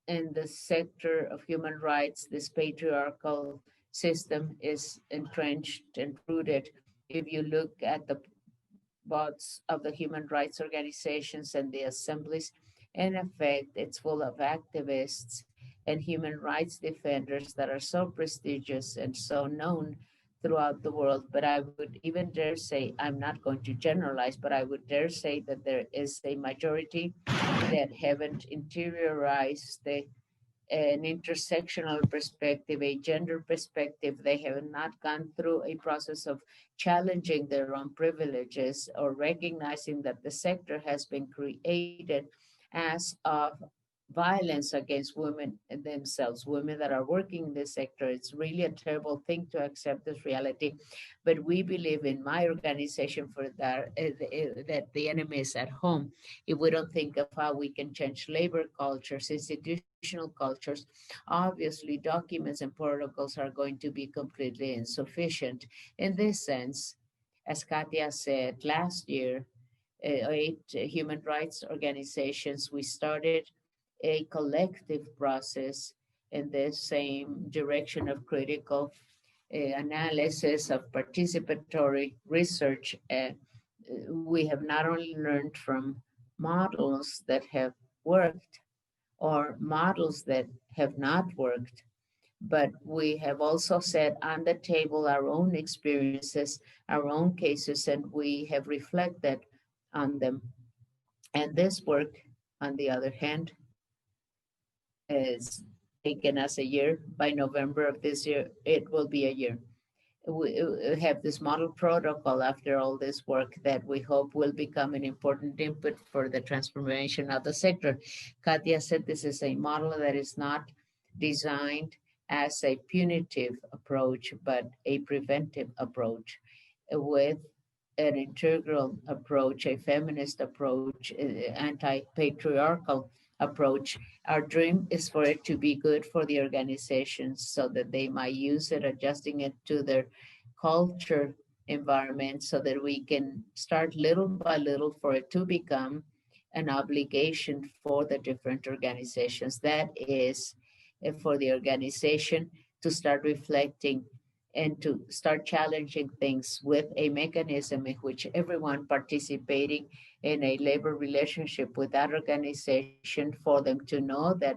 in the sector of human rights, this patriarchal system is entrenched and rooted. If you look at the boards of the human rights organizations and the assemblies, in effect, it's full of activists and human rights defenders that are so prestigious and so known throughout the world. But I would even dare say, I'm not going to generalize, but I would dare say that there is a majority that haven't interiorized an intersectional perspective, a gender perspective. They have not gone through a process of challenging their own privileges or recognizing that the sector has been created as of violence against women themselves, women that are working in this sector. It's really a terrible thing to accept this reality. But we believe in my organization for that the enemy is at home. If we don't think of how we can change labor cultures, institutional cultures, obviously documents and protocols are going to be completely insufficient. In this sense, as Katia said last year, 8 human rights organizations, we started a collective process in the same direction of critical analysis of participatory research. We have not only learned from models that have worked or models that have not worked, but we have also set on the table our own experiences, our own cases, and we have reflected on them. And this work, on the other hand, is taken us a year. By November of this year, it will be a year. We have this model protocol after all this work that we hope will become an important input for the transformation of the sector. Katia said this is a model that is not designed as a punitive approach, but a preventive approach with an integral approach, a feminist approach, anti-patriarchal approach. Our dream is for it to be good for the organizations so that they might use it, adjusting it to their culture environment so that we can start little by little for it to become an obligation for the different organizations. That is for the organization to start reflecting and to start challenging things with a mechanism in which everyone participating in a labor relationship with that organization, for them to know that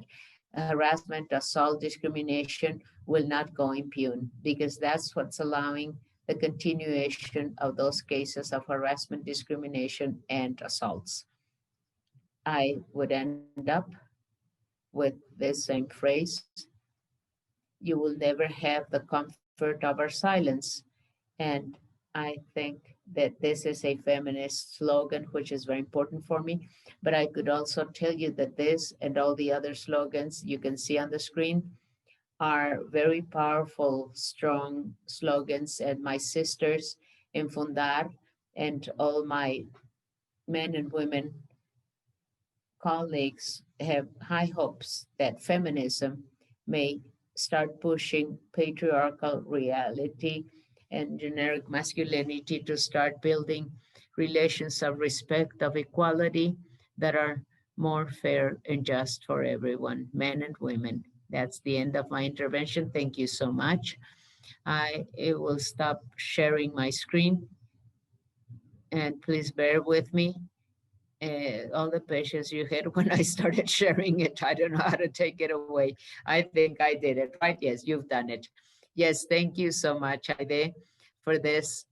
harassment, assault, discrimination will not go impugned, because that's what's allowing the continuation of those cases of harassment, discrimination, and assaults. I would end up with this same phrase: you will never have the comfort of our silence. And I think that this is a feminist slogan, which is very important for me. But I could also tell you that this and all the other slogans you can see on the screen are very powerful, strong slogans. And my sisters in Fundar and all my men and women colleagues have high hopes that feminism may start pushing patriarchal reality and generic masculinity to start building relations of respect, of equality that are more fair and just for everyone, men and women. That's the end of my intervention. Thank you so much. It will stop sharing my screen, and please bear with me. All the patience you had when I started sharing it. I don't know how to take it away. I think I did it, right? Yes, you've done it. Yes, thank you so much, Aide, for this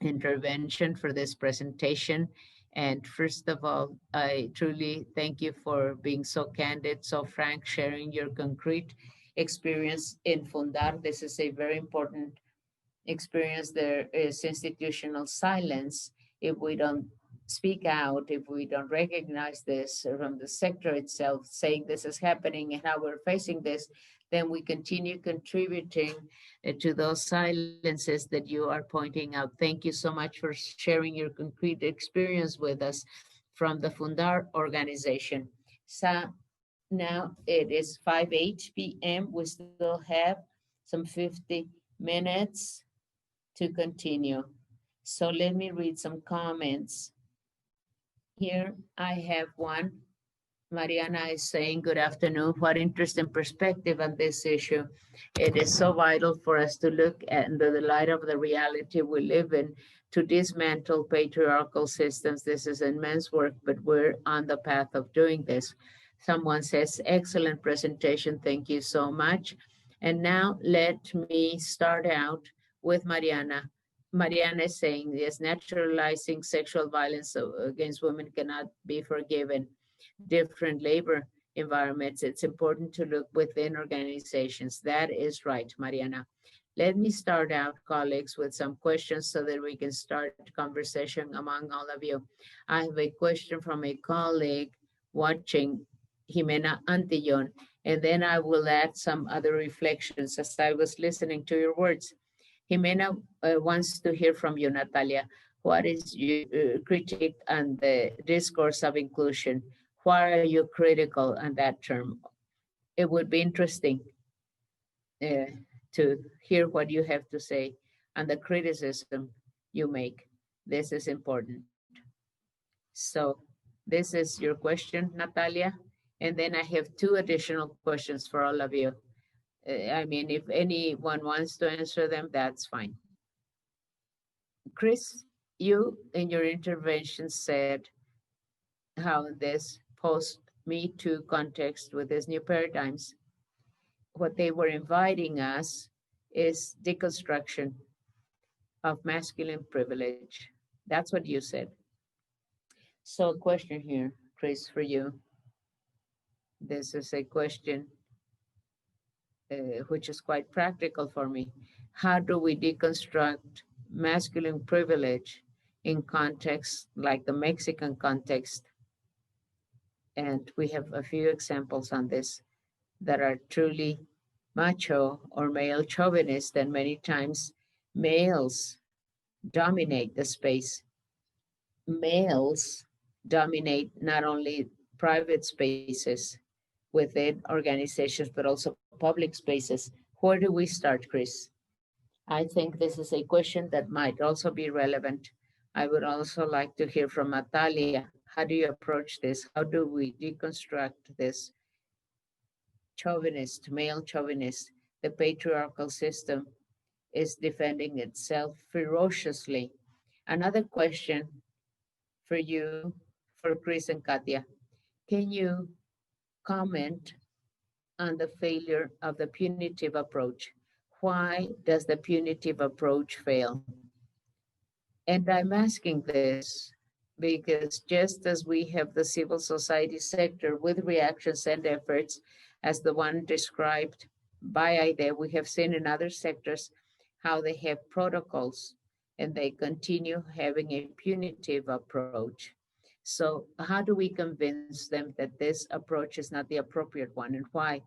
intervention, for this presentation. And first of all, I truly thank you for being so candid, so frank, sharing your concrete experience in Fundar. This is a very important experience. There is institutional silence if we don't speak out, if we don't recognize this from the sector itself, saying this is happening and how we're facing this, then we continue contributing to those silences that you are pointing out. Thank you so much for sharing your concrete experience with us from the Fundar organization. So now it is 5:08 p.m. We still have some 50 minutes to continue. So let me read some comments. Here I have one. Mariana is saying, good afternoon. What interesting perspective on this issue. It is so vital for us to look at under the light of the reality we live in to dismantle patriarchal systems. This is immense work, but we're on the path of doing this. Someone says, excellent presentation. Thank you so much. And now let me start out with Mariana. Mariana is saying, yes, naturalizing sexual violence against women cannot be forgiven. Different labor environments, it's important to look within organizations. That is right, Mariana. Let me start out, colleagues, with some questions so that we can start conversation among all of you. I have a question from a colleague watching, Jimena Antillon, and then I will add some other reflections as I was listening to your words. Jimena wants to hear from you, Natalia. What is your critique on the discourse of inclusion? Why are you critical on that term? It would be interesting to hear what you have to say on the criticism you make. This is important. So this is your question, Natalia. And then I have two additional questions for all of you. I mean, if anyone wants to answer them, that's fine. Chris, you in your intervention said how this post-Me Too context with these new paradigms, what they were inviting us is deconstruction of masculine privilege. That's what you said. So a question here, Chris, for you. This is a question which is quite practical for me. How do we deconstruct masculine privilege in contexts like the Mexican context? And we have a few examples on this that are truly macho or male chauvinist, and many times males dominate the space. Males dominate not only private spaces within organizations, but also public spaces. Where do we start, Chris? I think this is a question that might also be relevant. I would also like to hear from Natalia. How do you approach this? How do we deconstruct this chauvinist, male chauvinist? The patriarchal system is defending itself ferociously. Another question for you, for Chris and Katia. Can you comment on the failure of the punitive approach? Why does the punitive approach fail? And I'm asking this because just as we have the civil society sector with reactions and efforts as the one described by Aide, we have seen in other sectors how they have protocols and they continue having a punitive approach. So how do we convince them that this approach is not the appropriate one, and why?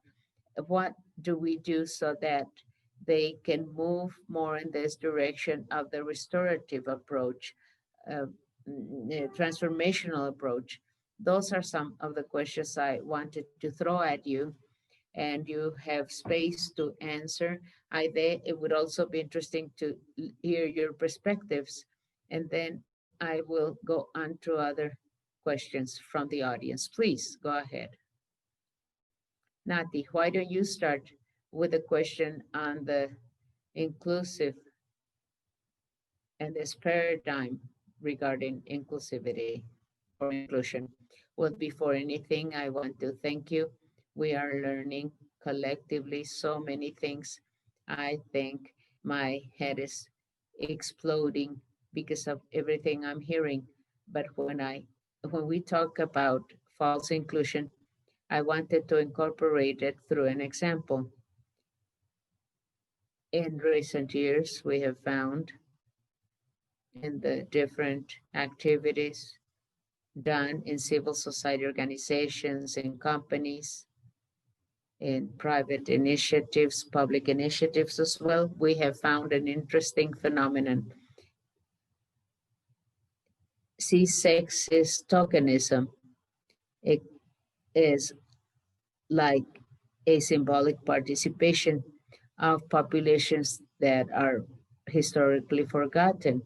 What do we do so that they can move more in this direction of the restorative approach, transformational approach? Those are some of the questions I wanted to throw at you, and you have space to answer. It would also be interesting to hear your perspectives, and then I will go on to other questions from the audience. Please go ahead. Nati, why don't you start with a question on the inclusive, and this paradigm regarding inclusivity or inclusion. Well, before anything, I want to thank you. We are learning collectively so many things. I think my head is exploding because of everything I'm hearing. But when we talk about false inclusion, I wanted to incorporate it through an example. In recent years, we have found in the different activities done in civil society organizations, in companies, in private initiatives, public initiatives as well, we have found an interesting phenomenon. C6 is tokenism. It is like a symbolic participation of populations that are historically forgotten,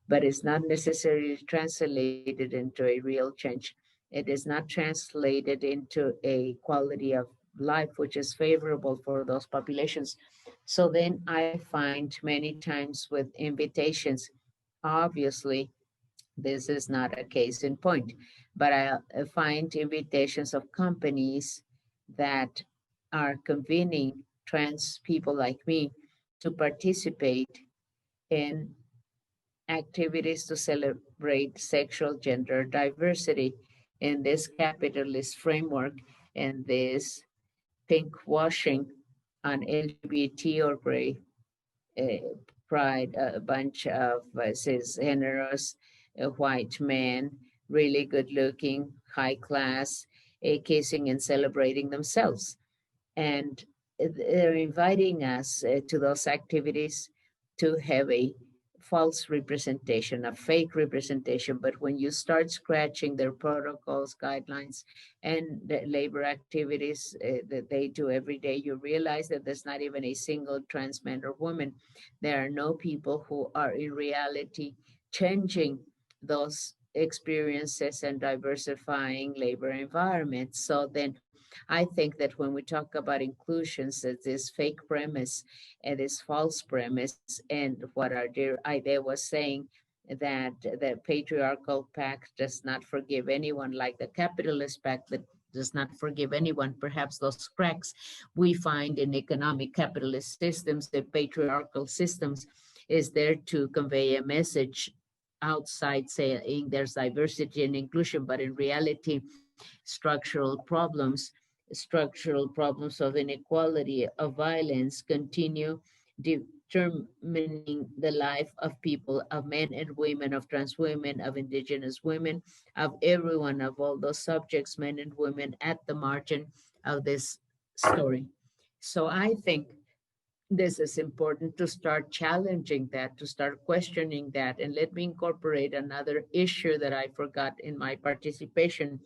but it's not necessarily translated into a real change. It is not translated into a quality of life which is favorable for those populations. So then I find many times with invitations, obviously, this is not a case in point, but I find invitations of companies that are convening trans people like me to participate in activities to celebrate sexual gender diversity in this capitalist framework and this pink washing on LGBT or gray pride, a bunch of cisgenerous white men, really good looking, high class, kissing and celebrating themselves. And they're inviting us to those activities to have a false representation, a fake representation. But when you start scratching their protocols, guidelines, and the labor activities that they do every day, you realize that there's not even a single trans man or woman. There are no people who are in reality changing those experiences and diversifying labor environments. So then I think that when we talk about inclusions, it's this fake premise and this false premise, and what our dear Ida was saying, that the patriarchal pact does not forgive anyone, like the capitalist pact that does not forgive anyone. Perhaps those cracks we find in economic capitalist systems, the patriarchal systems, is there to convey a message outside saying there's diversity and inclusion, but in reality, structural problems of inequality, of violence continue determining the life of people, of men and women, of trans women, of indigenous women, of everyone, of all those subjects, men and women at the margin of this story. So I think this is important to start challenging that, to start questioning that. And let me incorporate another issue that I forgot in my participation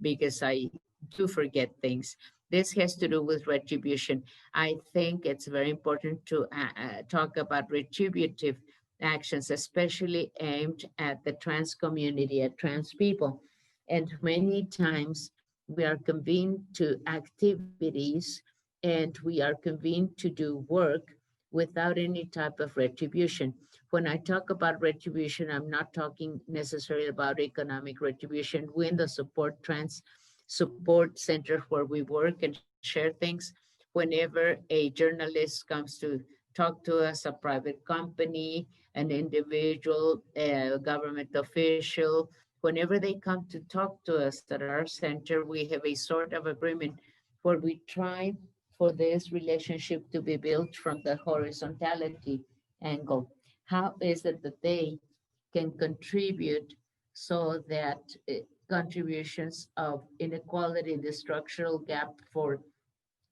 because I do forget things. This has to do with retribution. I think it's very important to talk about retributive actions, especially aimed at the trans community, at trans people. And many times we are convened to activities and we are convened to do work without any type of retribution. When I talk about retribution, I'm not talking necessarily about economic retribution. We in the trans support center where we work and share things, whenever a journalist comes to talk to us, a private company, an individual, a government official, whenever they come to talk to us at our center, we have a sort of agreement where we try for this relationship to be built from the horizontality angle. How is it that they can contribute so that contributions of inequality, the structural gap for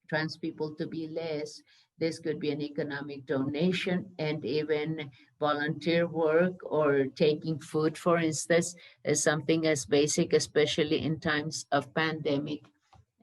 trans people to be less? This could be an economic donation and even volunteer work or taking food, for instance, is something as basic, especially in times of pandemic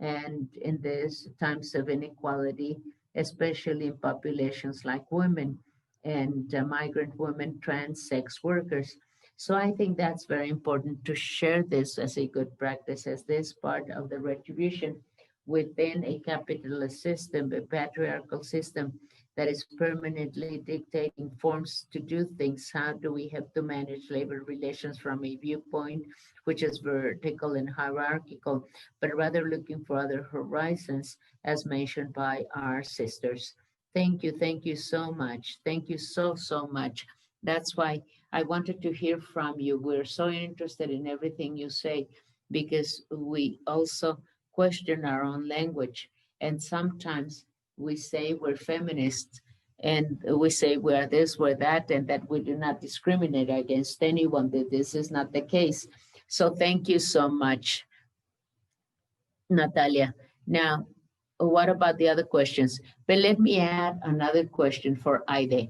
and in these times of inequality, especially in populations like women and migrant women, trans sex workers. So I think that's very important to share this as a good practice, as this part of the retribution within a capitalist system, a patriarchal system, that is permanently dictating forms to do things. How do we have to manage labor relations from a viewpoint which is vertical and hierarchical, but rather looking for other horizons, as mentioned by our sisters? Thank you so much. Thank you so much. That's why I wanted to hear from you. We're so interested in everything you say because we also question our own language. And sometimes we say we're feminists and we say we're this, we're that, and that we do not discriminate against anyone, that this is not the case. So thank you so much, Natalia. Now, what about the other questions? But let me add another question for Aide.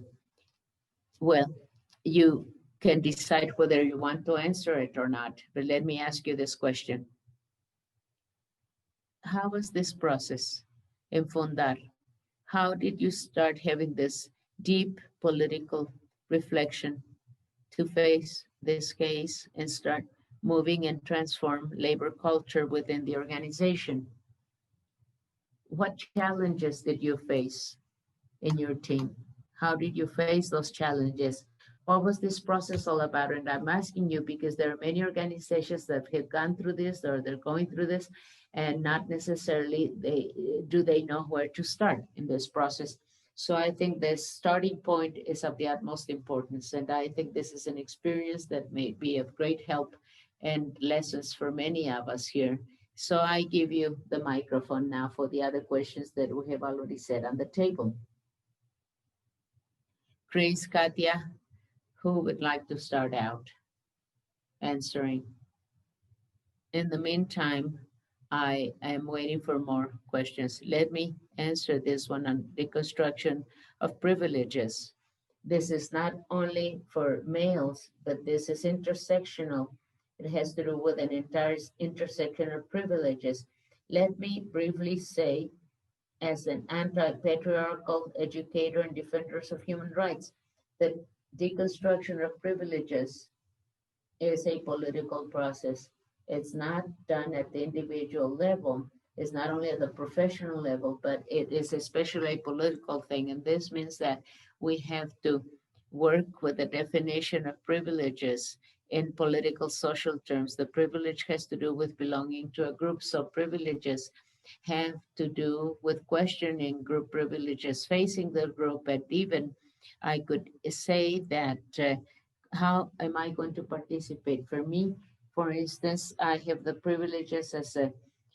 Well, you can decide whether you want to answer it or not, but let me ask you this question. How was this process in Fundar? How did you start having this deep political reflection to face this case and start moving and transform labor culture within the organization? What challenges did you face in your team? How did you face those challenges? What was this process all about? And I'm asking you because there are many organizations that have gone through this or they're going through this, and not necessarily they know where to start in this process. So I think the starting point is of the utmost importance. And I think this is an experience that may be of great help and lessons for many of us here. So I give you the microphone now for the other questions that we have already set on the table. Chris, Katia, who would like to start out answering? In the meantime, I am waiting for more questions. Let me answer this one on deconstruction of privileges. This is not only for males, but this is intersectional. It has to do with an entire intersection of privileges. Let me briefly say, as an anti-patriarchal educator and defenders of human rights, that deconstruction of privileges is a political process. It's not done at the individual level. It's not only at the professional level, but it is especially a political thing. And this means that we have to work with the definition of privileges in political social terms. The privilege has to do with belonging to a group. So privileges have to do with questioning group privileges, facing the group, and even I could say that how am I going to participate? For me, for instance, I have the privileges as a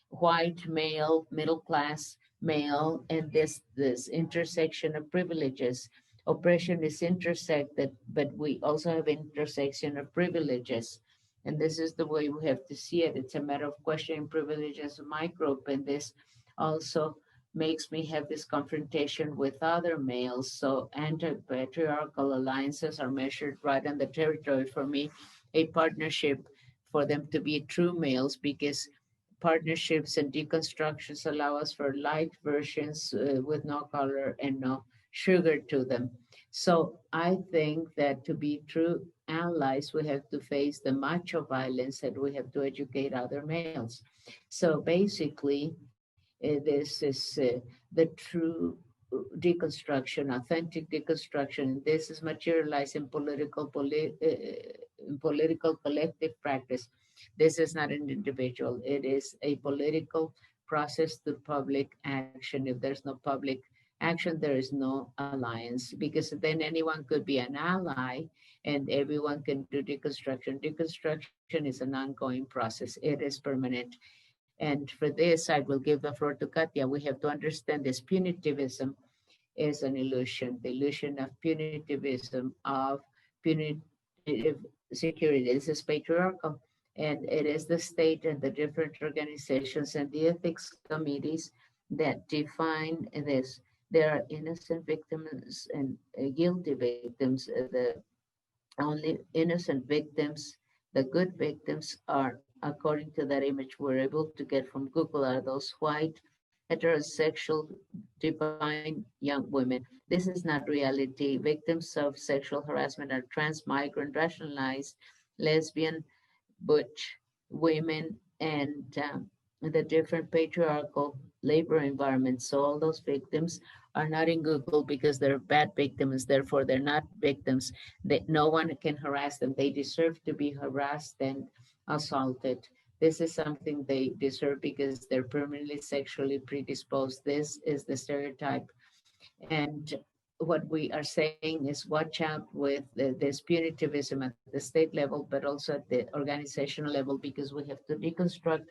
white male, middle class male, and this intersection of privileges. Oppression is intersected, but we also have intersection of privileges. And this is the way we have to see it. It's a matter of questioning privileges of my group, and this also makes me have this confrontation with other males. So anti-patriarchal alliances are measured right on the territory. For me, a partnership for them to be true males, because partnerships and deconstructions allow us for light versions with no color and no sugar to them. So I think that to be true allies, we have to face the macho violence and we have to educate other males. So basically, this is the true deconstruction, authentic deconstruction. This is materialized in political collective practice. This is not an individual. It is a political process through public action. If there's no public action, there is no alliance, because then anyone could be an ally and everyone can do deconstruction. Deconstruction is an ongoing process. It is permanent. And for this, I will give the floor to Katia. We have to understand this punitivism is an illusion, the illusion of punitivism, of punitive security. This is patriarchal, and it is the state and the different organizations and the ethics committees that define this. There are innocent victims and guilty victims. The only innocent victims, the good victims are, according to that image we're able to get from Google, are those white, heterosexual, divine young women. This is not reality. Victims of sexual harassment are trans, migrant, racialized, lesbian, butch women, and the different patriarchal labor environments. So all those victims are not in Google because they're bad victims, therefore they're not victims. No one can harass them. They deserve to be harassed and assaulted. This is something they deserve because they're permanently sexually predisposed. This is the stereotype. And what we are saying is watch out with this punitivism at the state level, but also at the organizational level, because we have to deconstruct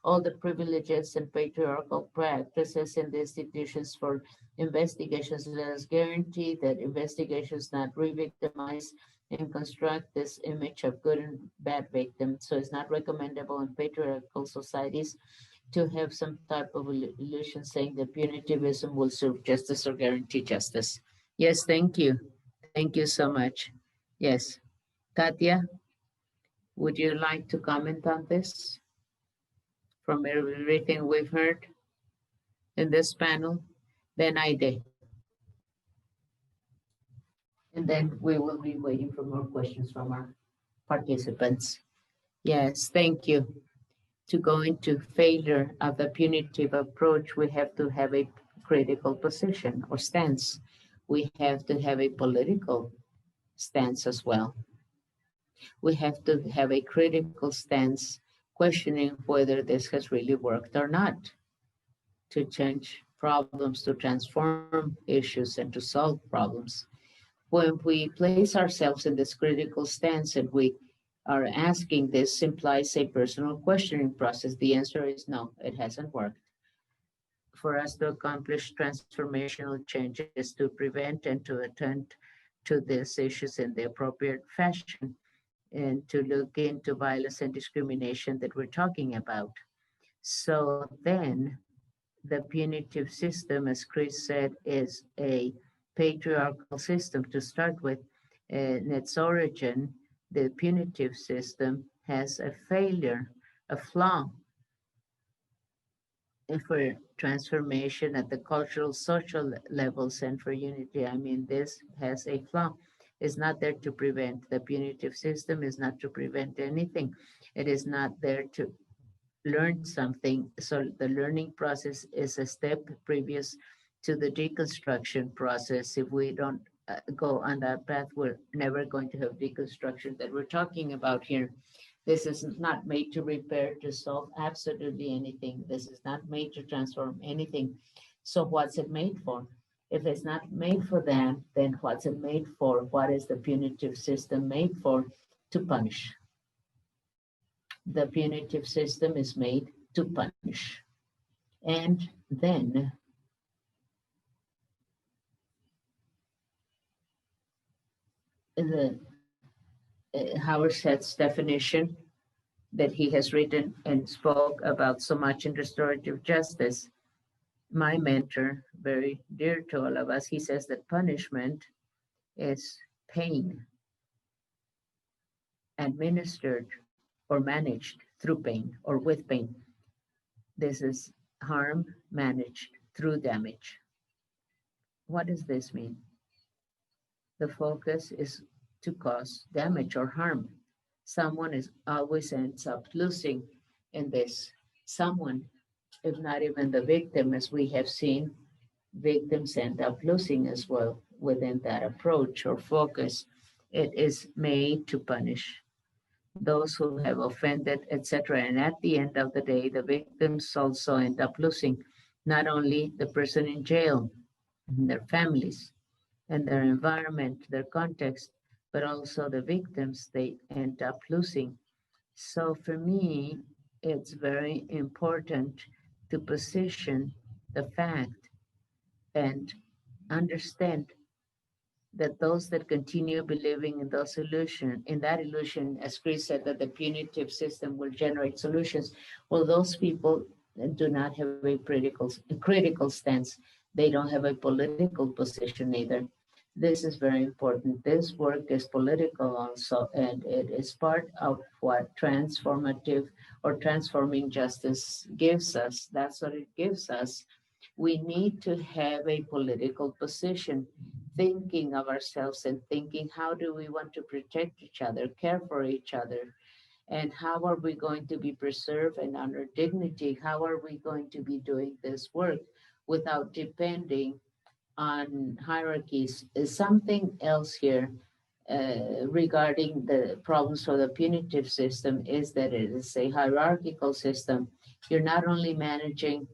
all the privileges and patriarchal practices in the institutions for investigations. Let us guarantee that investigations not re-victimize and construct this image of good and bad victims. So it's not recommendable in patriarchal societies to have some type of illusion saying that punitivism will serve justice or guarantee justice. Yes, thank you. Thank you so much. Yes. Katia, would you like to comment on this from everything we've heard in this panel? Then Aide. And then we will be waiting for more questions from our participants. Yes, thank you. To go into failure of the punitive approach, we have to have a critical position or stance. We have to have a political stance as well. We have to have a critical stance questioning whether this has really worked or not, to change problems, to transform issues, and to solve problems. When we place ourselves in this critical stance and we are asking, this implies a personal questioning process. The answer is no, it hasn't worked. For us to accomplish transformational changes, to prevent and to attend to these issues in the appropriate fashion, and to look into violence and discrimination that we're talking about. So then the punitive system, as Chris said, is a patriarchal system to start with. In its origin, the punitive system has a failure, a flaw for transformation at the cultural, social levels and for unity. I mean, this has a flaw. It's not there to prevent. The punitive system is not to prevent anything. It is not there to learn something. So the learning process is a step previous to the deconstruction process. If we don't go on that path, we're never going to have deconstruction that we're talking about here. This is not made to repair, to solve absolutely anything. This is not made to transform anything. So what's it made for? If it's not made for that, then what's it made for? What is the punitive system made for? To punish. The punitive system is made to punish. And then the Howard Seth's definition that he has written and spoke about so much in restorative justice, my mentor, very dear to all of us, he says that punishment is pain administered or managed through pain or with pain. This is harm managed through damage. What does this mean? The focus is to cause damage or harm. Someone is always ends up losing in this. Someone, if not even the victim, as we have seen, victims end up losing as well within that approach or focus. It is made to punish those who have offended, etc. And at the end of the day, the victims also end up losing not only the person in jail, their families, and their environment, their context, but also the victims, they end up losing. So for me, it's very important to position the fact and understand that those that continue believing in those illusion, in that illusion, as Chris said, that the punitive system will generate solutions, well, those people do not have a critical stance. They don't have a political position either. This is very important. This work is political also, and it is part of what transformative or transforming justice gives us. That's what it gives us. We need to have a political position, thinking of ourselves and thinking, how do we want to protect each other, care for each other, and how are we going to be preserved and honor dignity? How are we going to be doing this work without depending on hierarchies. Something else here regarding the problems for the punitive system is that it is a hierarchical system. You're not only managing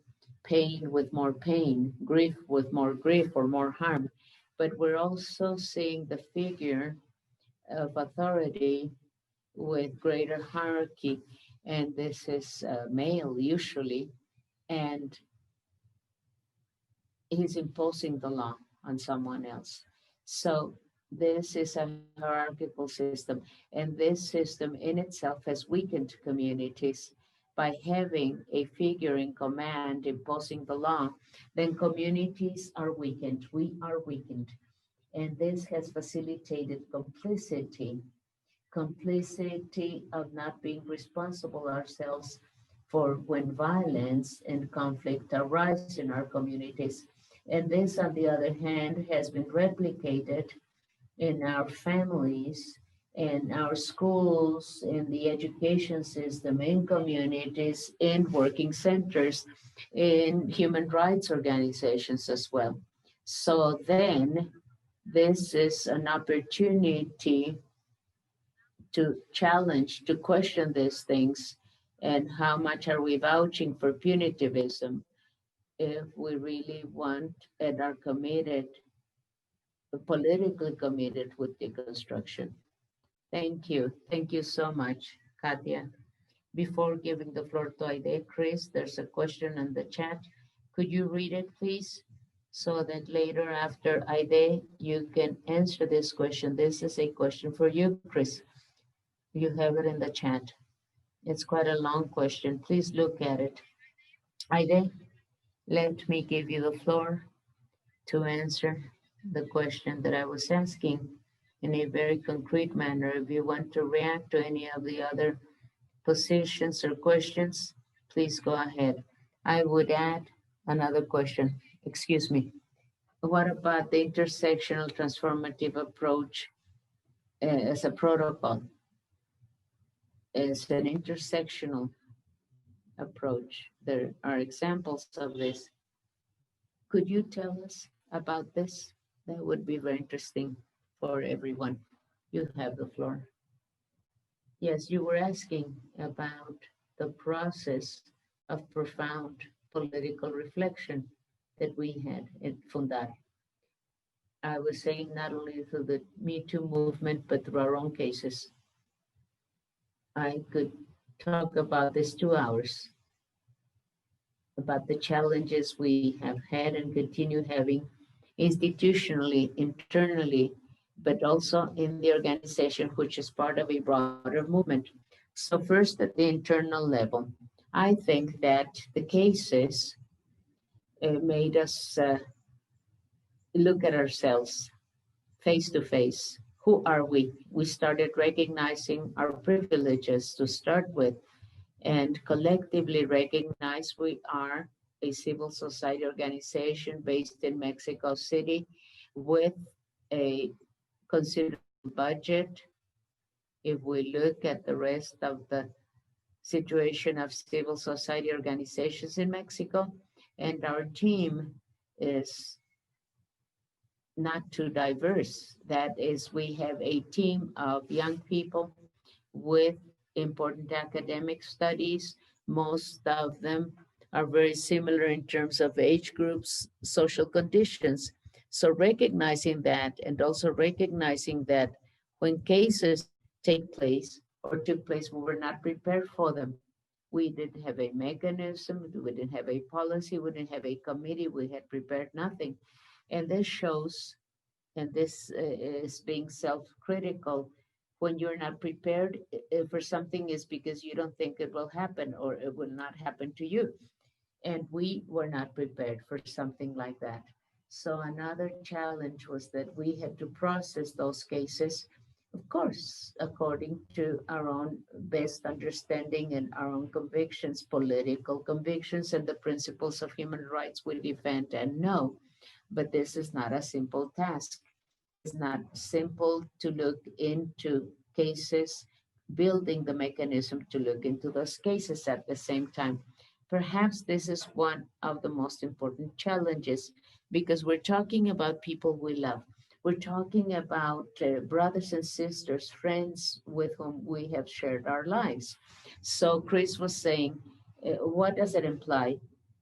pain with more pain, grief with more grief or more harm, but we're also seeing the figure of authority with greater hierarchy. And this is male usually, and he's imposing the law on someone else. So this is a hierarchical system, and this system in itself has weakened communities by having a figure in command imposing the law. Then communities are weakened. We are weakened. And this has facilitated complicity of not being responsible ourselves for when violence and conflict arise in our communities. And this, on the other hand, has been replicated in our families, in our schools, in the education system, in communities, in working centers, in human rights organizations as well. So then, this is an opportunity to challenge, to question these things, and how much are we vouching for punitivism if we really want and are committed, politically committed with deconstruction. Thank you. Thank you so much, Katia. Before giving the floor to Aide, Chris, there's a question in the chat. Could you read it, please? So that later after Aide, you can answer this question. This is a question for you, Chris. You have it in the chat. It's quite a long question. Please look at it. Aide, let me give you the floor to answer the question that I was asking in a very concrete manner. If you want to react to any of the other positions or questions, please go ahead. I would add another question. Excuse me. What about the intersectional transformative approach as a protocol? As an intersectional approach. There are examples of this. Could you tell us about this? That would be very interesting for everyone. You have the floor. Yes, you were asking about the process of profound political reflection that we had at Fundar. I was saying not only through the Me Too movement, but through our own cases. I could talk about this 2 hours, about the challenges we have had and continue having institutionally, internally, but also in the organization, which is part of a broader movement. So first at the internal level, I think that the cases made us look at ourselves face to face. Who are we? We started recognizing our privileges to start with, and collectively recognize we are a civil society organization based in Mexico City with a considerable budget. If we look at the rest of the situation of civil society organizations in Mexico, and our team is not too diverse. That is, we have a team of young people with important academic studies. Most of them are very similar in terms of age groups, social conditions. So recognizing that, and also recognizing that when cases take place or took place, we were not prepared for them. We didn't have a mechanism, we didn't have a policy, we didn't have a committee, we had prepared nothing. And this shows, and this is being self-critical, when you're not prepared for something is because you don't think it will happen or it will not happen to you. And we were not prepared for something like that. So another challenge was that we had to process those cases, of course, according to our own best understanding and our own convictions, political convictions, and the principles of human rights we defend and know. But this is not a simple task. It's not simple to look into cases, building the mechanism to look into those cases at the same time. Perhaps this is one of the most important challenges, because we're talking about people we love. We're talking about brothers and sisters, friends with whom we have shared our lives. So Chris was saying, what does it imply?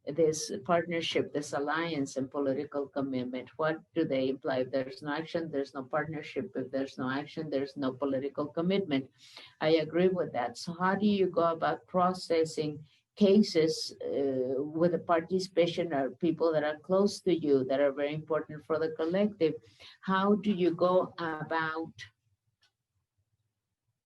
This partnership, this alliance and political commitment, what do they imply? If there's no action, there's no partnership. If there's no action, there's no political commitment. I agree with that. So how do you go about processing cases with the participation of people that are close to you, that are very important for the collective? How do you go about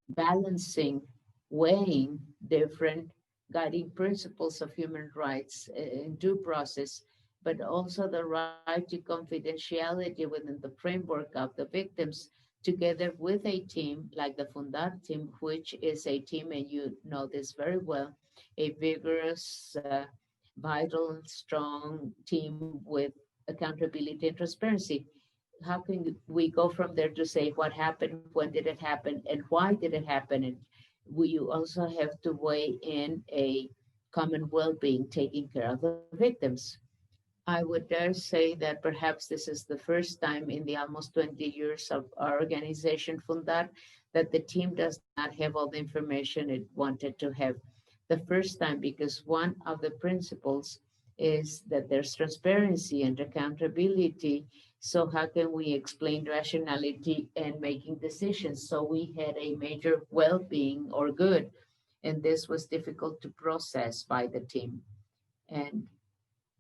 balancing, weighing different guiding principles of human rights in due process, but also the right to confidentiality within the framework of the victims, together with a team like the Fundar team, which is a team, and you know this very well, a vigorous, vital, strong team with accountability and transparency. How can we go from there to say what happened, when did it happen, and why did it happen? And we also have to weigh in a common well-being, taking care of the victims. I would dare say that perhaps this is the first time in the almost 20 years of our organization, Fundar, that the team does not have all the information it wanted to have. The first time, because one of the principles is that there's transparency and accountability. So how can we explain rationality and making decisions? So we had a major well-being or good, and this was difficult to process by the team. And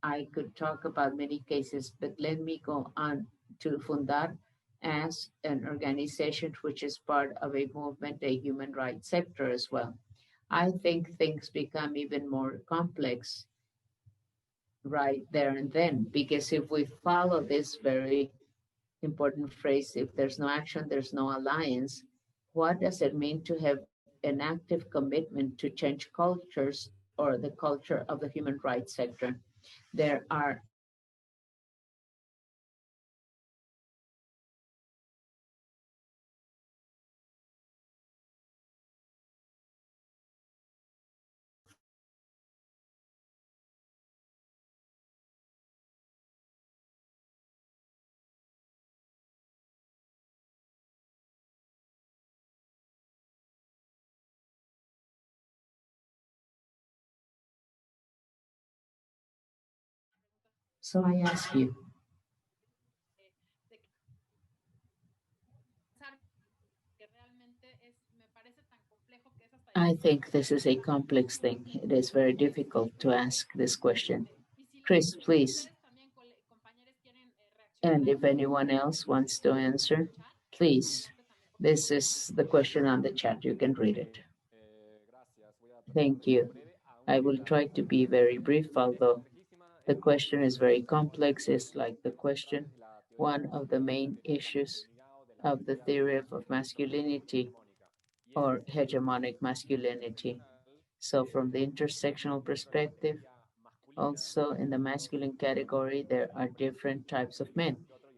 I could talk about many cases, but let me go on to Fundar as an organization which is part of a movement, a human rights sector as well. I think things become even more complex right there and then, because if we follow this very important phrase, if there's no action, there's no alliance, what does it mean to have an active commitment to change cultures or the culture of the human rights sector? There are So I ask you, I think this is a complex thing. It is very difficult to ask this question. Chris, please. And if anyone else wants to answer, please. This is the question on the chat. You can read it. Thank you. I will try to be very brief, although the question is very complex. It's like the question, one of the main issues of the theory of masculinity or hegemonic masculinity. So from the intersectional perspective, also in the masculine category, there are different types of men.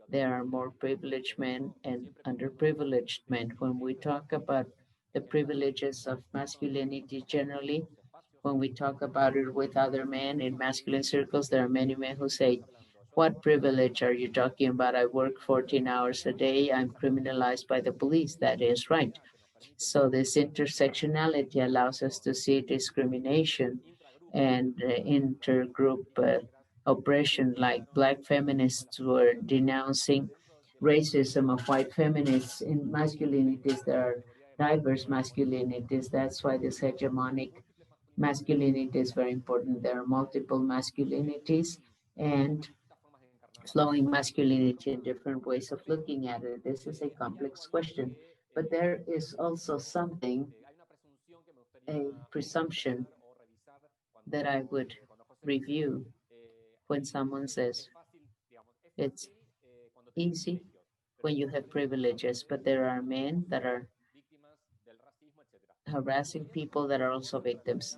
There are more privileged men and underprivileged men. When we talk about the privileges of masculinity generally, when we talk about it with other men in masculine circles, there are many men who say, what privilege are you talking about? I work 14 hours a day. I'm criminalized by the police. That is right. So this intersectionality allows us to see discrimination and intergroup oppression, like Black feminists were denouncing racism of white feminists in masculinities. There are diverse masculinities. That's why this hegemonic masculinity is very important. There are multiple masculinities and flowing masculinity and different ways of looking at it. This is a complex question, but there is also something, a presumption that I would review when someone says it's easy when you have privileges, but there are men that are harassing people that are also victims.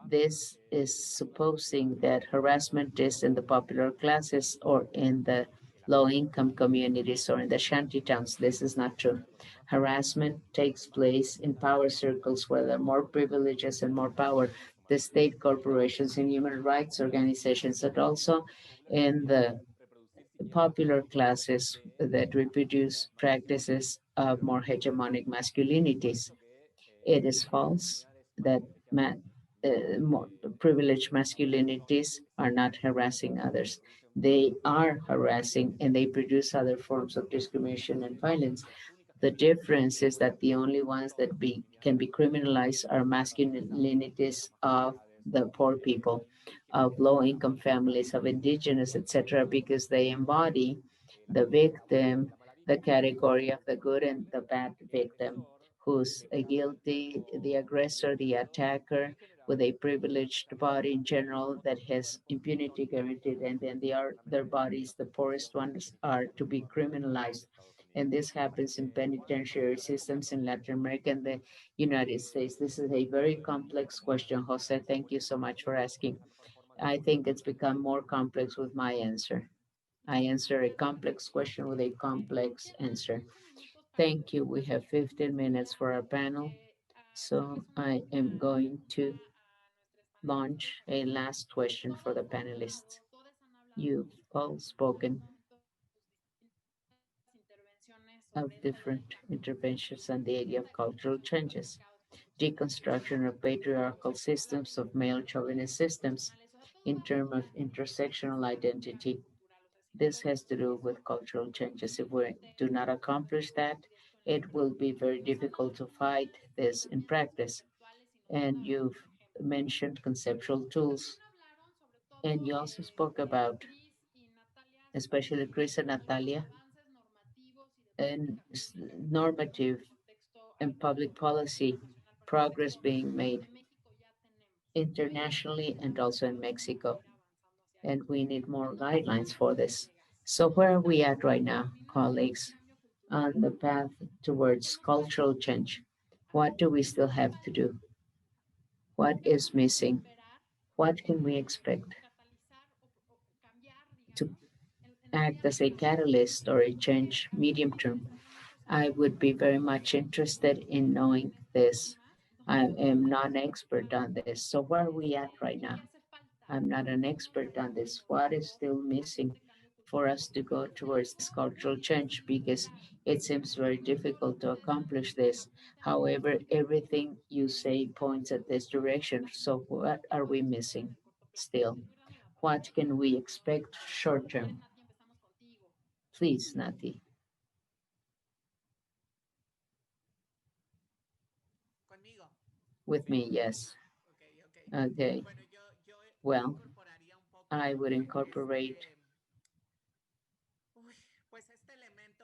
This is supposing that harassment is in the popular classes or in the low income communities or in the shanty towns. This is not true. Harassment takes place in power circles where there are more privileges and more power. The state corporations and human rights organizations, but also in the popular classes that reproduce practices of more hegemonic masculinities. It is false that more privileged masculinities are not harassing others. They are harassing and they produce other forms of discrimination and violence. The difference is that the only ones that can be criminalized are masculinities of the poor people, of low-income families, of indigenous, etc., because they embody the victim, the category of the good and the bad victim, who's a guilty, the aggressor, the attacker, with a privileged body in general that has impunity guaranteed, and then their bodies, the poorest ones, are to be criminalized. And this happens in penitentiary systems in Latin America and the United States. This is a very complex question, Jose. Thank you so much for asking. I think it's become more complex with my answer. I answer a complex question with a complex answer. Thank you. We have 15 minutes for our panel. So I am going to launch a last question for the panelists. You've all spoken of different interventions on the idea of cultural changes, deconstruction of patriarchal systems, of male chauvinist systems in terms of intersectional identity. This has to do with cultural changes. If we do not accomplish that, it will be very difficult to fight this in practice. And you've mentioned conceptual tools, and you also spoke about, especially Chris and Natalia, and normative and public policy progress being made internationally and also in Mexico. And we need more guidelines for this. So where are we at right now, colleagues, on the path towards cultural change? What do we still have to do? What is missing? What can we expect to act as a catalyst or a change medium term? I would be very much interested in knowing this. I am not an expert on this. So where are we at right now? I'm not an expert on this. What is still missing for us to go towards this cultural change? Because it seems very difficult to accomplish this. However, everything you say points at this direction. So what are we missing still? What can we expect short term? Please, Nati. With me, yes. Okay. Well, I would incorporate,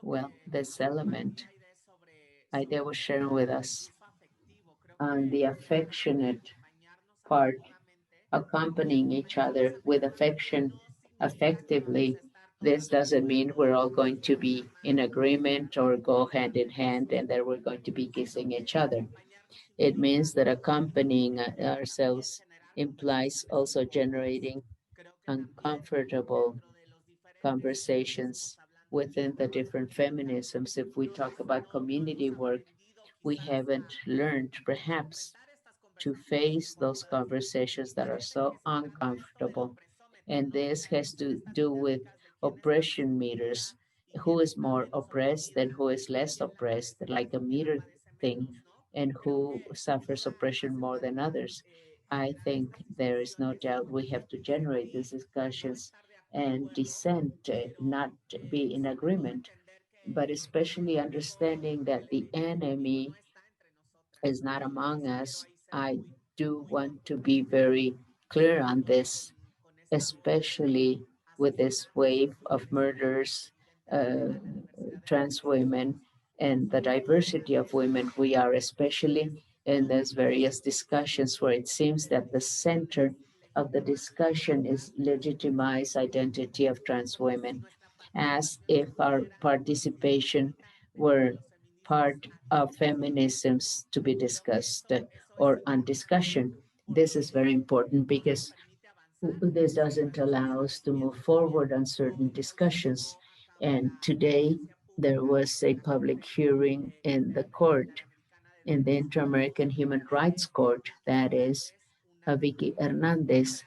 well, this element Aida was sharing with us on the affectionate part, accompanying each other with affection effectively. This doesn't mean we're all going to be in agreement or go hand in hand and that we're going to be kissing each other. It means that accompanying ourselves implies also generating uncomfortable conversations within the different feminisms. If we talk about community work, we haven't learned perhaps to face those conversations that are so uncomfortable. And this has to do with oppression meters. Who is more oppressed and who is less oppressed, like a meter thing, and who suffers oppression more than others. I think there is no doubt we have to generate these discussions and dissent, not be in agreement, but especially understanding that the enemy is not among us. I do want to be very clear on this, especially with this wave of murders, uh, trans women, and the diversity of women. We are especially in those various discussions where it seems that the center of the discussion is legitimized identity of trans women, as if our participation were part of feminisms to be discussed or on discussion. This is very important because this doesn't allow us to move forward on certain discussions. And today there was a public hearing in the court, in the Inter-American Human Rights Court, that is, Vicky Hernandez,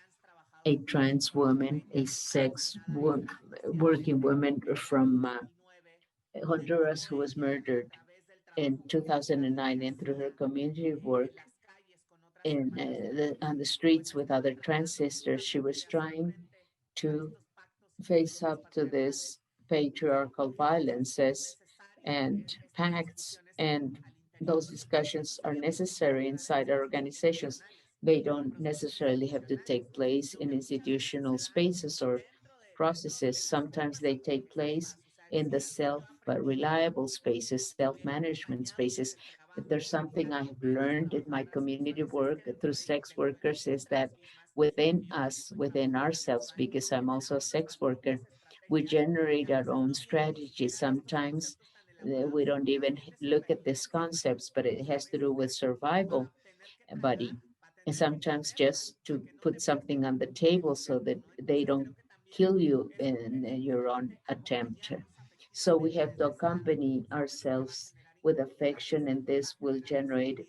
a trans woman, a working woman from Honduras who was murdered in 2009, and through her community work on the streets with other trans sisters, she was trying to face up to this patriarchal violences and pacts, and those discussions are necessary inside our organizations. They don't necessarily have to take place in institutional spaces or processes. Sometimes they take place in the self but reliable spaces, self-management spaces. If there's something I have learned in my community work through sex workers is that within us, within ourselves, because I'm also a sex worker, we generate our own strategies. Sometimes we don't even look at these concepts, but it has to do with survival, body. And sometimes just to put something on the table so that they don't kill you in your own attempt. So we have to accompany ourselves with affection, and this will generate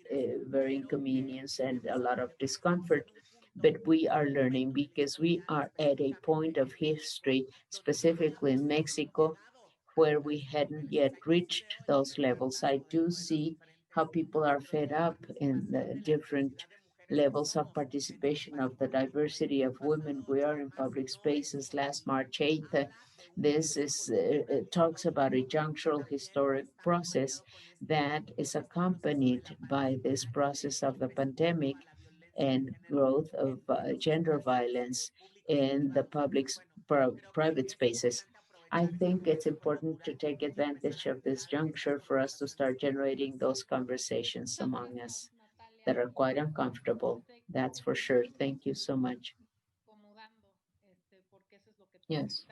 very inconvenience and a lot of discomfort. But we are learning because we are at a point of history, specifically in Mexico, where we hadn't yet reached those levels. I do see how people are fed up in the different levels of participation of the diversity of women we are in public spaces. Last March 8th, this is talks about a junctural historic process that is accompanied by this process of the pandemic and growth of gender violence in the private spaces. I think it's important to take advantage of this juncture for us to start generating those conversations among us that are quite uncomfortable. That's for sure. Thank you so much. Yes,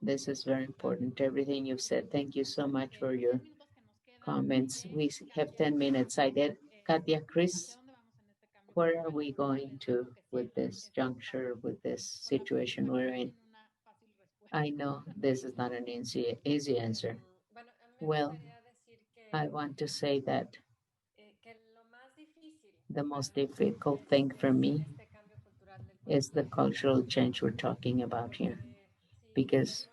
this is very important. Everything you've said. Thank you so much for your comments. We have 10 minutes. I did. Katia, Chris, where are we going to with this juncture, with this situation we're in? I know this is not an easy answer. Well, I want to say that the most difficult thing for me is the cultural change we're talking about here, because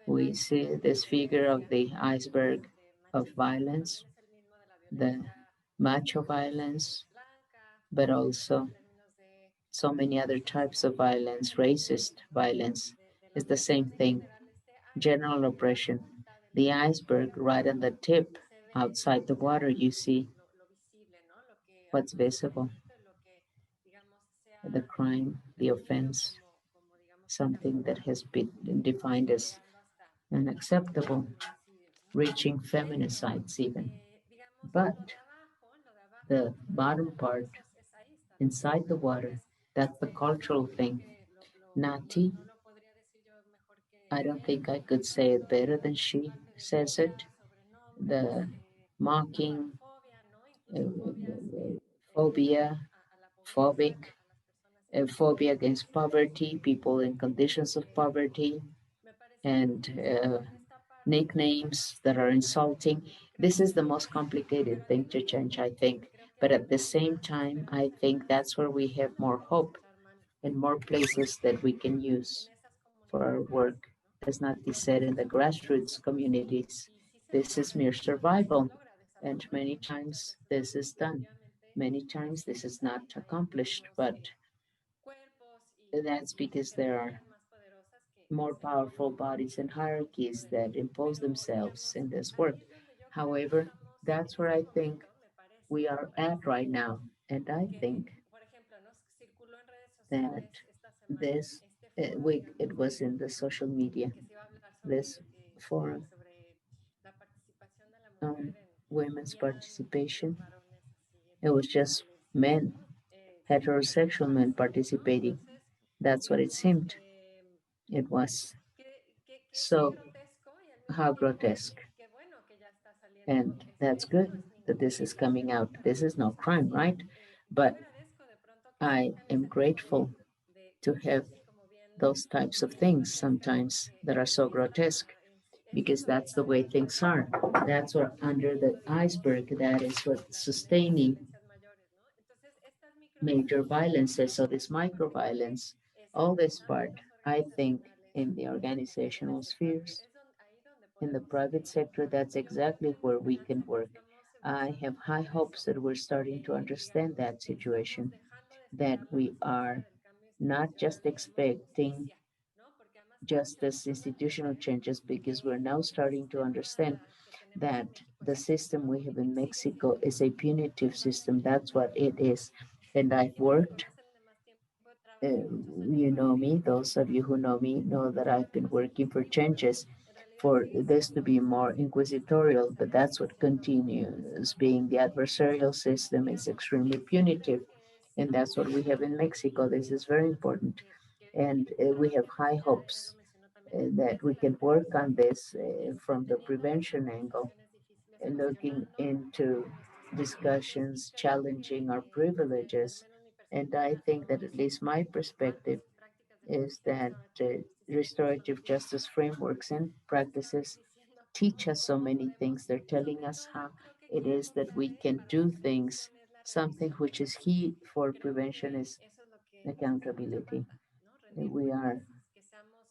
we see this figure of the iceberg of violence, the macho violence, but also so many other types of violence, racist violence is the same thing, general oppression. The iceberg right on the tip, outside the water, you see what's visible, the crime, the offense, something that has been defined as unacceptable, reaching feminicides even. But the bottom part, inside the water, that's the cultural thing. Nati, I don't think I could say it better than she says it. The mocking, phobia, phobic, phobia against poverty, people in conditions of poverty, and nicknames that are insulting. This is the most complicated thing to change, I think. But at the same time, I think that's where we have more hope and more places that we can use for our work. As Nati said, in the grassroots communities, this is mere survival. And many times this is done. Many times this is not accomplished, but that's because there are more powerful bodies and hierarchies that impose themselves in this work. However, that's where I think we are at right now. And I think that this week it was in the social media, this forum on women's participation. It was just men, heterosexual men participating. That's what it seemed. It was so how grotesque. And that's good that this is coming out. This is no crime, right? But I am grateful to have those types of things sometimes that are so grotesque, because that's the way things are. That's what under the iceberg, that is what sustaining major violences. So this micro violence All this part, I think, in the organizational spheres, in the private sector, that's exactly where we can work. I have high hopes that we're starting to understand that situation, that we are not just expecting just as institutional changes, because we're now starting to understand that the system we have in Mexico is a punitive system. That's what it is. And I've worked, you know me, those of you who know me know that I've been working for changes for this to be more inquisitorial, but that's what continues being the adversarial system is extremely punitive. And that's what we have in Mexico. This is very important. And we have high hopes that we can work on this from the prevention angle, looking into discussions challenging our privileges. And I think that at least my perspective is that restorative justice frameworks and practices teach us so many things. They're telling us how it is that we can do things. Something which is key for prevention is accountability. We are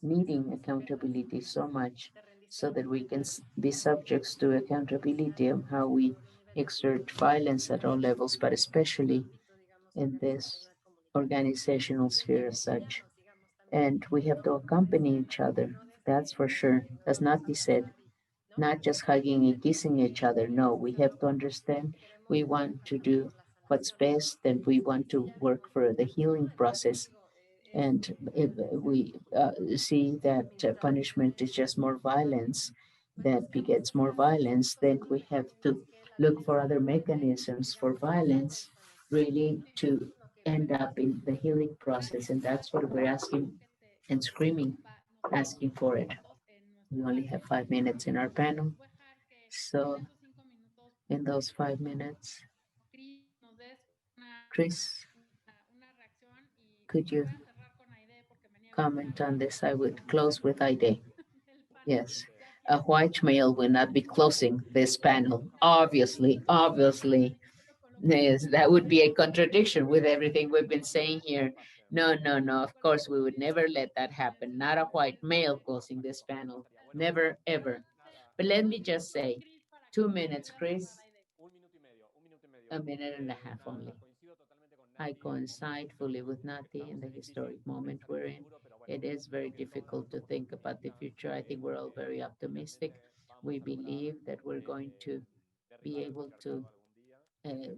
needing accountability so much so that we can be subjects to accountability of how we exert violence at all levels, but especially in this organizational sphere as such. And we have to accompany each other, that's for sure. As Nati said, not just hugging and kissing each other. No, we have to understand we want to do what's best and we want to work for the healing process. And if we see that punishment is just more violence that begets more violence, then we have to look for other mechanisms for violence really to end up in the healing process. And that's what we're asking and screaming, asking for it. We only have 5 minutes in our panel. So, in those 5 minutes, Chris, could you comment on this? I would close with Aide. Yes. A white male will not be closing this panel. Obviously, obviously. Yes, that would be a contradiction with everything we've been saying here. No, no, no. Of course, we would never let that happen. Not a white male closing this panel. Never, ever. But let me just say, 2 minutes, Chris, a minute and a half only. I coincide fully with Nati in the historic moment we're in. It is very difficult to think about the future. I think we're all very optimistic. We believe that we're going to be able to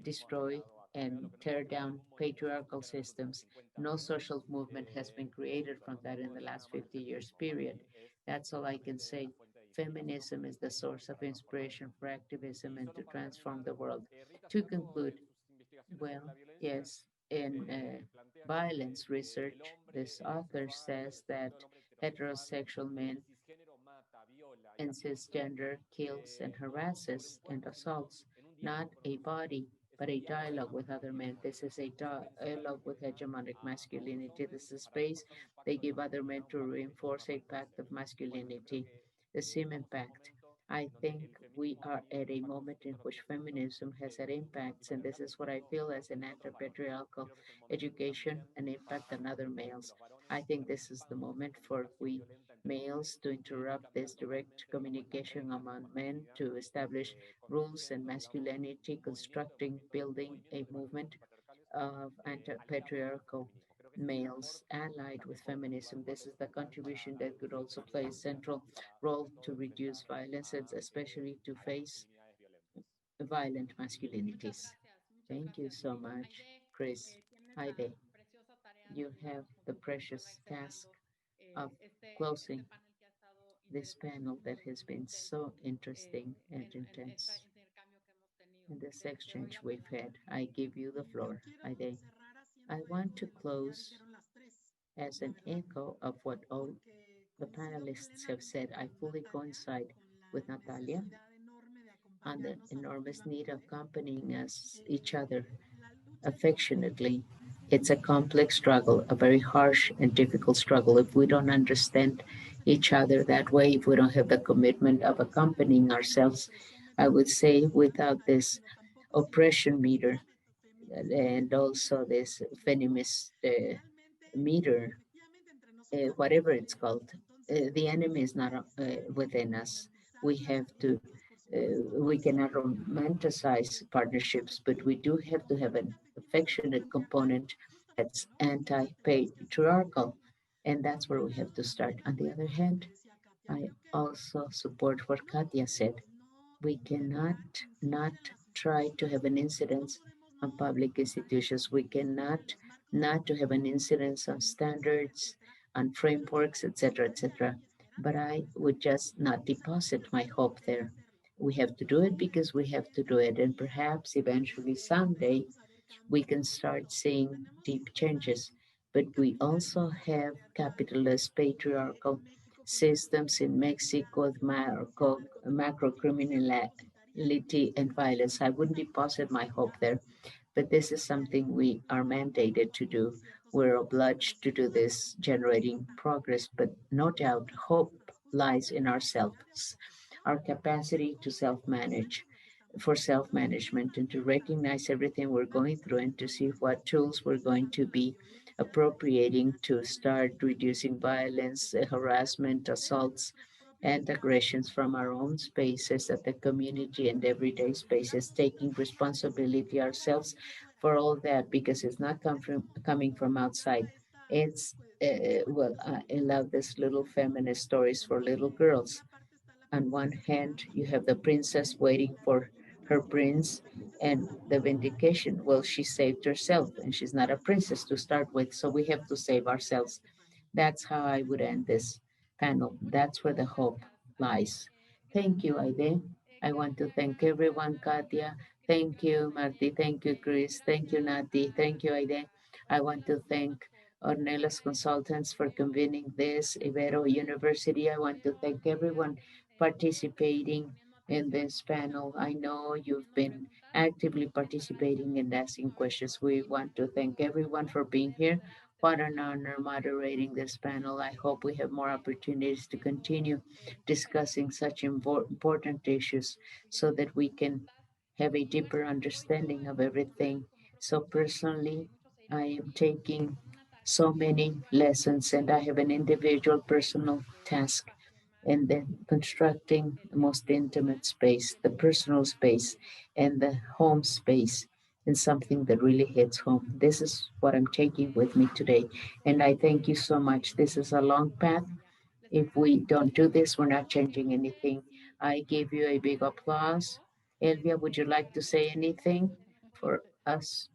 destroy and tear down patriarchal systems. No social movement has been created from that in the last 50 years period. That's all I can say. Feminism is the source of inspiration for activism and to transform the world. To conclude, well, yes, in violence research, this author says that heterosexual men and cisgender kills and harasses and assaults not a body, but a dialogue with other men. This is a dialogue with hegemonic masculinity. This is space they give other men to reinforce a pact of masculinity, the Semen Pact. I think we are at a moment in which feminism has had impacts, and this is what I feel as an anti-patriarchal education and impact on other males. I think this is the moment for we males to interrupt this direct communication among men to establish rules and masculinity, constructing, building a movement of anti-patriarchal males allied with feminism. This is the contribution that could also play a central role to reduce violence and especially to face violent masculinities. Thank you so much, Chris. Heide, you have the precious task of closing this panel that has been so interesting and intense in this exchange we've had. I give you the floor, Heide. I want to close as an echo of what all the panelists have said. I fully coincide with Natalia on the enormous need of accompanying us each other affectionately. It's a complex struggle, a very harsh and difficult struggle. If we don't understand each other that way, if we don't have the commitment of accompanying ourselves, I would say without this oppression meter and also this feminist meter, whatever it's called. The enemy is not within us. We have to, we cannot romanticize partnerships, but we do have to have an affectionate component that's anti-patriarchal. And that's where we have to start. On the other hand, I also support what Katia said. We cannot not try to have an incidence on public institutions. We cannot not to have an incidence on standards, on frameworks, etc., etc. But I would just not deposit my hope there. We have to do it because we have to do it, and perhaps eventually someday we can start seeing deep changes. But we also have capitalist patriarchal systems in Mexico with macro criminality and violence. I wouldn't deposit my hope there, but this is something we are mandated to do. We're obliged to do this, generating progress, but no doubt hope lies in ourselves, our capacity to self-manage, for self-management, and to recognize everything we're going through and to see what tools we're going to be appropriating to start reducing violence, harassment, assaults, and aggressions from our own spaces at the community and everyday spaces, taking responsibility ourselves for all that because it's not coming from outside. It's, well, I love this little feminist stories for little girls. On one hand, you have the princess waiting for her prince and the vindication. Well, she saved herself and she's not a princess to start with, so we have to save ourselves. That's how I would end this panel. That's where the hope lies. Thank you, Aide. I want to thank everyone, Katia. Thank you, Marty. Thank you, Chris. Thank you, Nati. Thank you, Aide. I want to thank Ornelas Consultants for convening this, Ibero University. I want to thank everyone participating in this panel. I know you've been actively participating and asking questions. We want to thank everyone for being here. What an honor moderating this panel. I hope we have more opportunities to continue discussing such important issues so that we can have a deeper understanding of everything. So personally, I am taking so many lessons and I have an individual personal task, and then constructing the most intimate space, the personal space, and the home space, and something that really hits home. This is what I'm taking with me today. And I thank you so much. This is a long path. If we don't do this, we're not changing anything. I give you a big applause. Elvia, would you like to say anything for us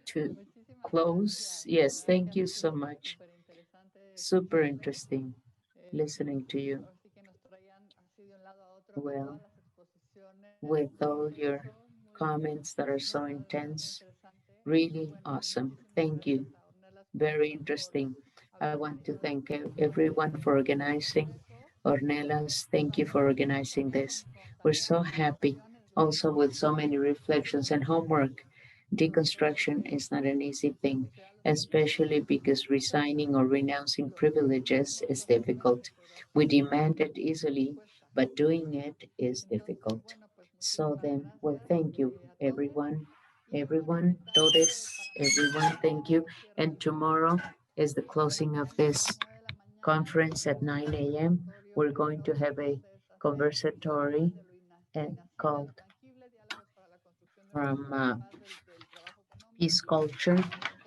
to close? Yes, thank you so much. Super interesting listening to you. Well, with all your comments that are so intense, really awesome. Thank you. Very interesting. I want to thank everyone for organizing. Ornelas, thank you for organizing this. We're so happy also with so many reflections and homework. Deconstruction is not an easy thing, especially because resigning or renouncing privileges is difficult. We demand it easily, but doing it is difficult. So then, well, thank you, everyone. Everyone, Todes, everyone, thank you. And tomorrow is the closing of this conference at 9 a.m. We're going to have a conversatory and called from peace culture,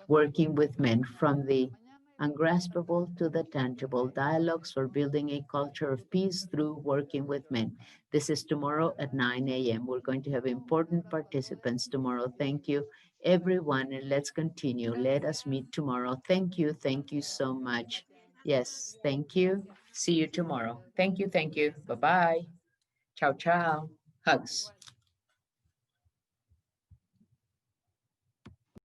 working with men, from the ungraspable to the tangible, dialogues for building a culture of peace through working with men. This is tomorrow at 9 a.m. We're going to have important participants tomorrow. Thank you, everyone, and let's continue. Let us meet tomorrow. Thank you. Thank you so much. Yes, thank you. See you tomorrow. Thank you. Thank you. Bye bye. Ciao, ciao. Hugs.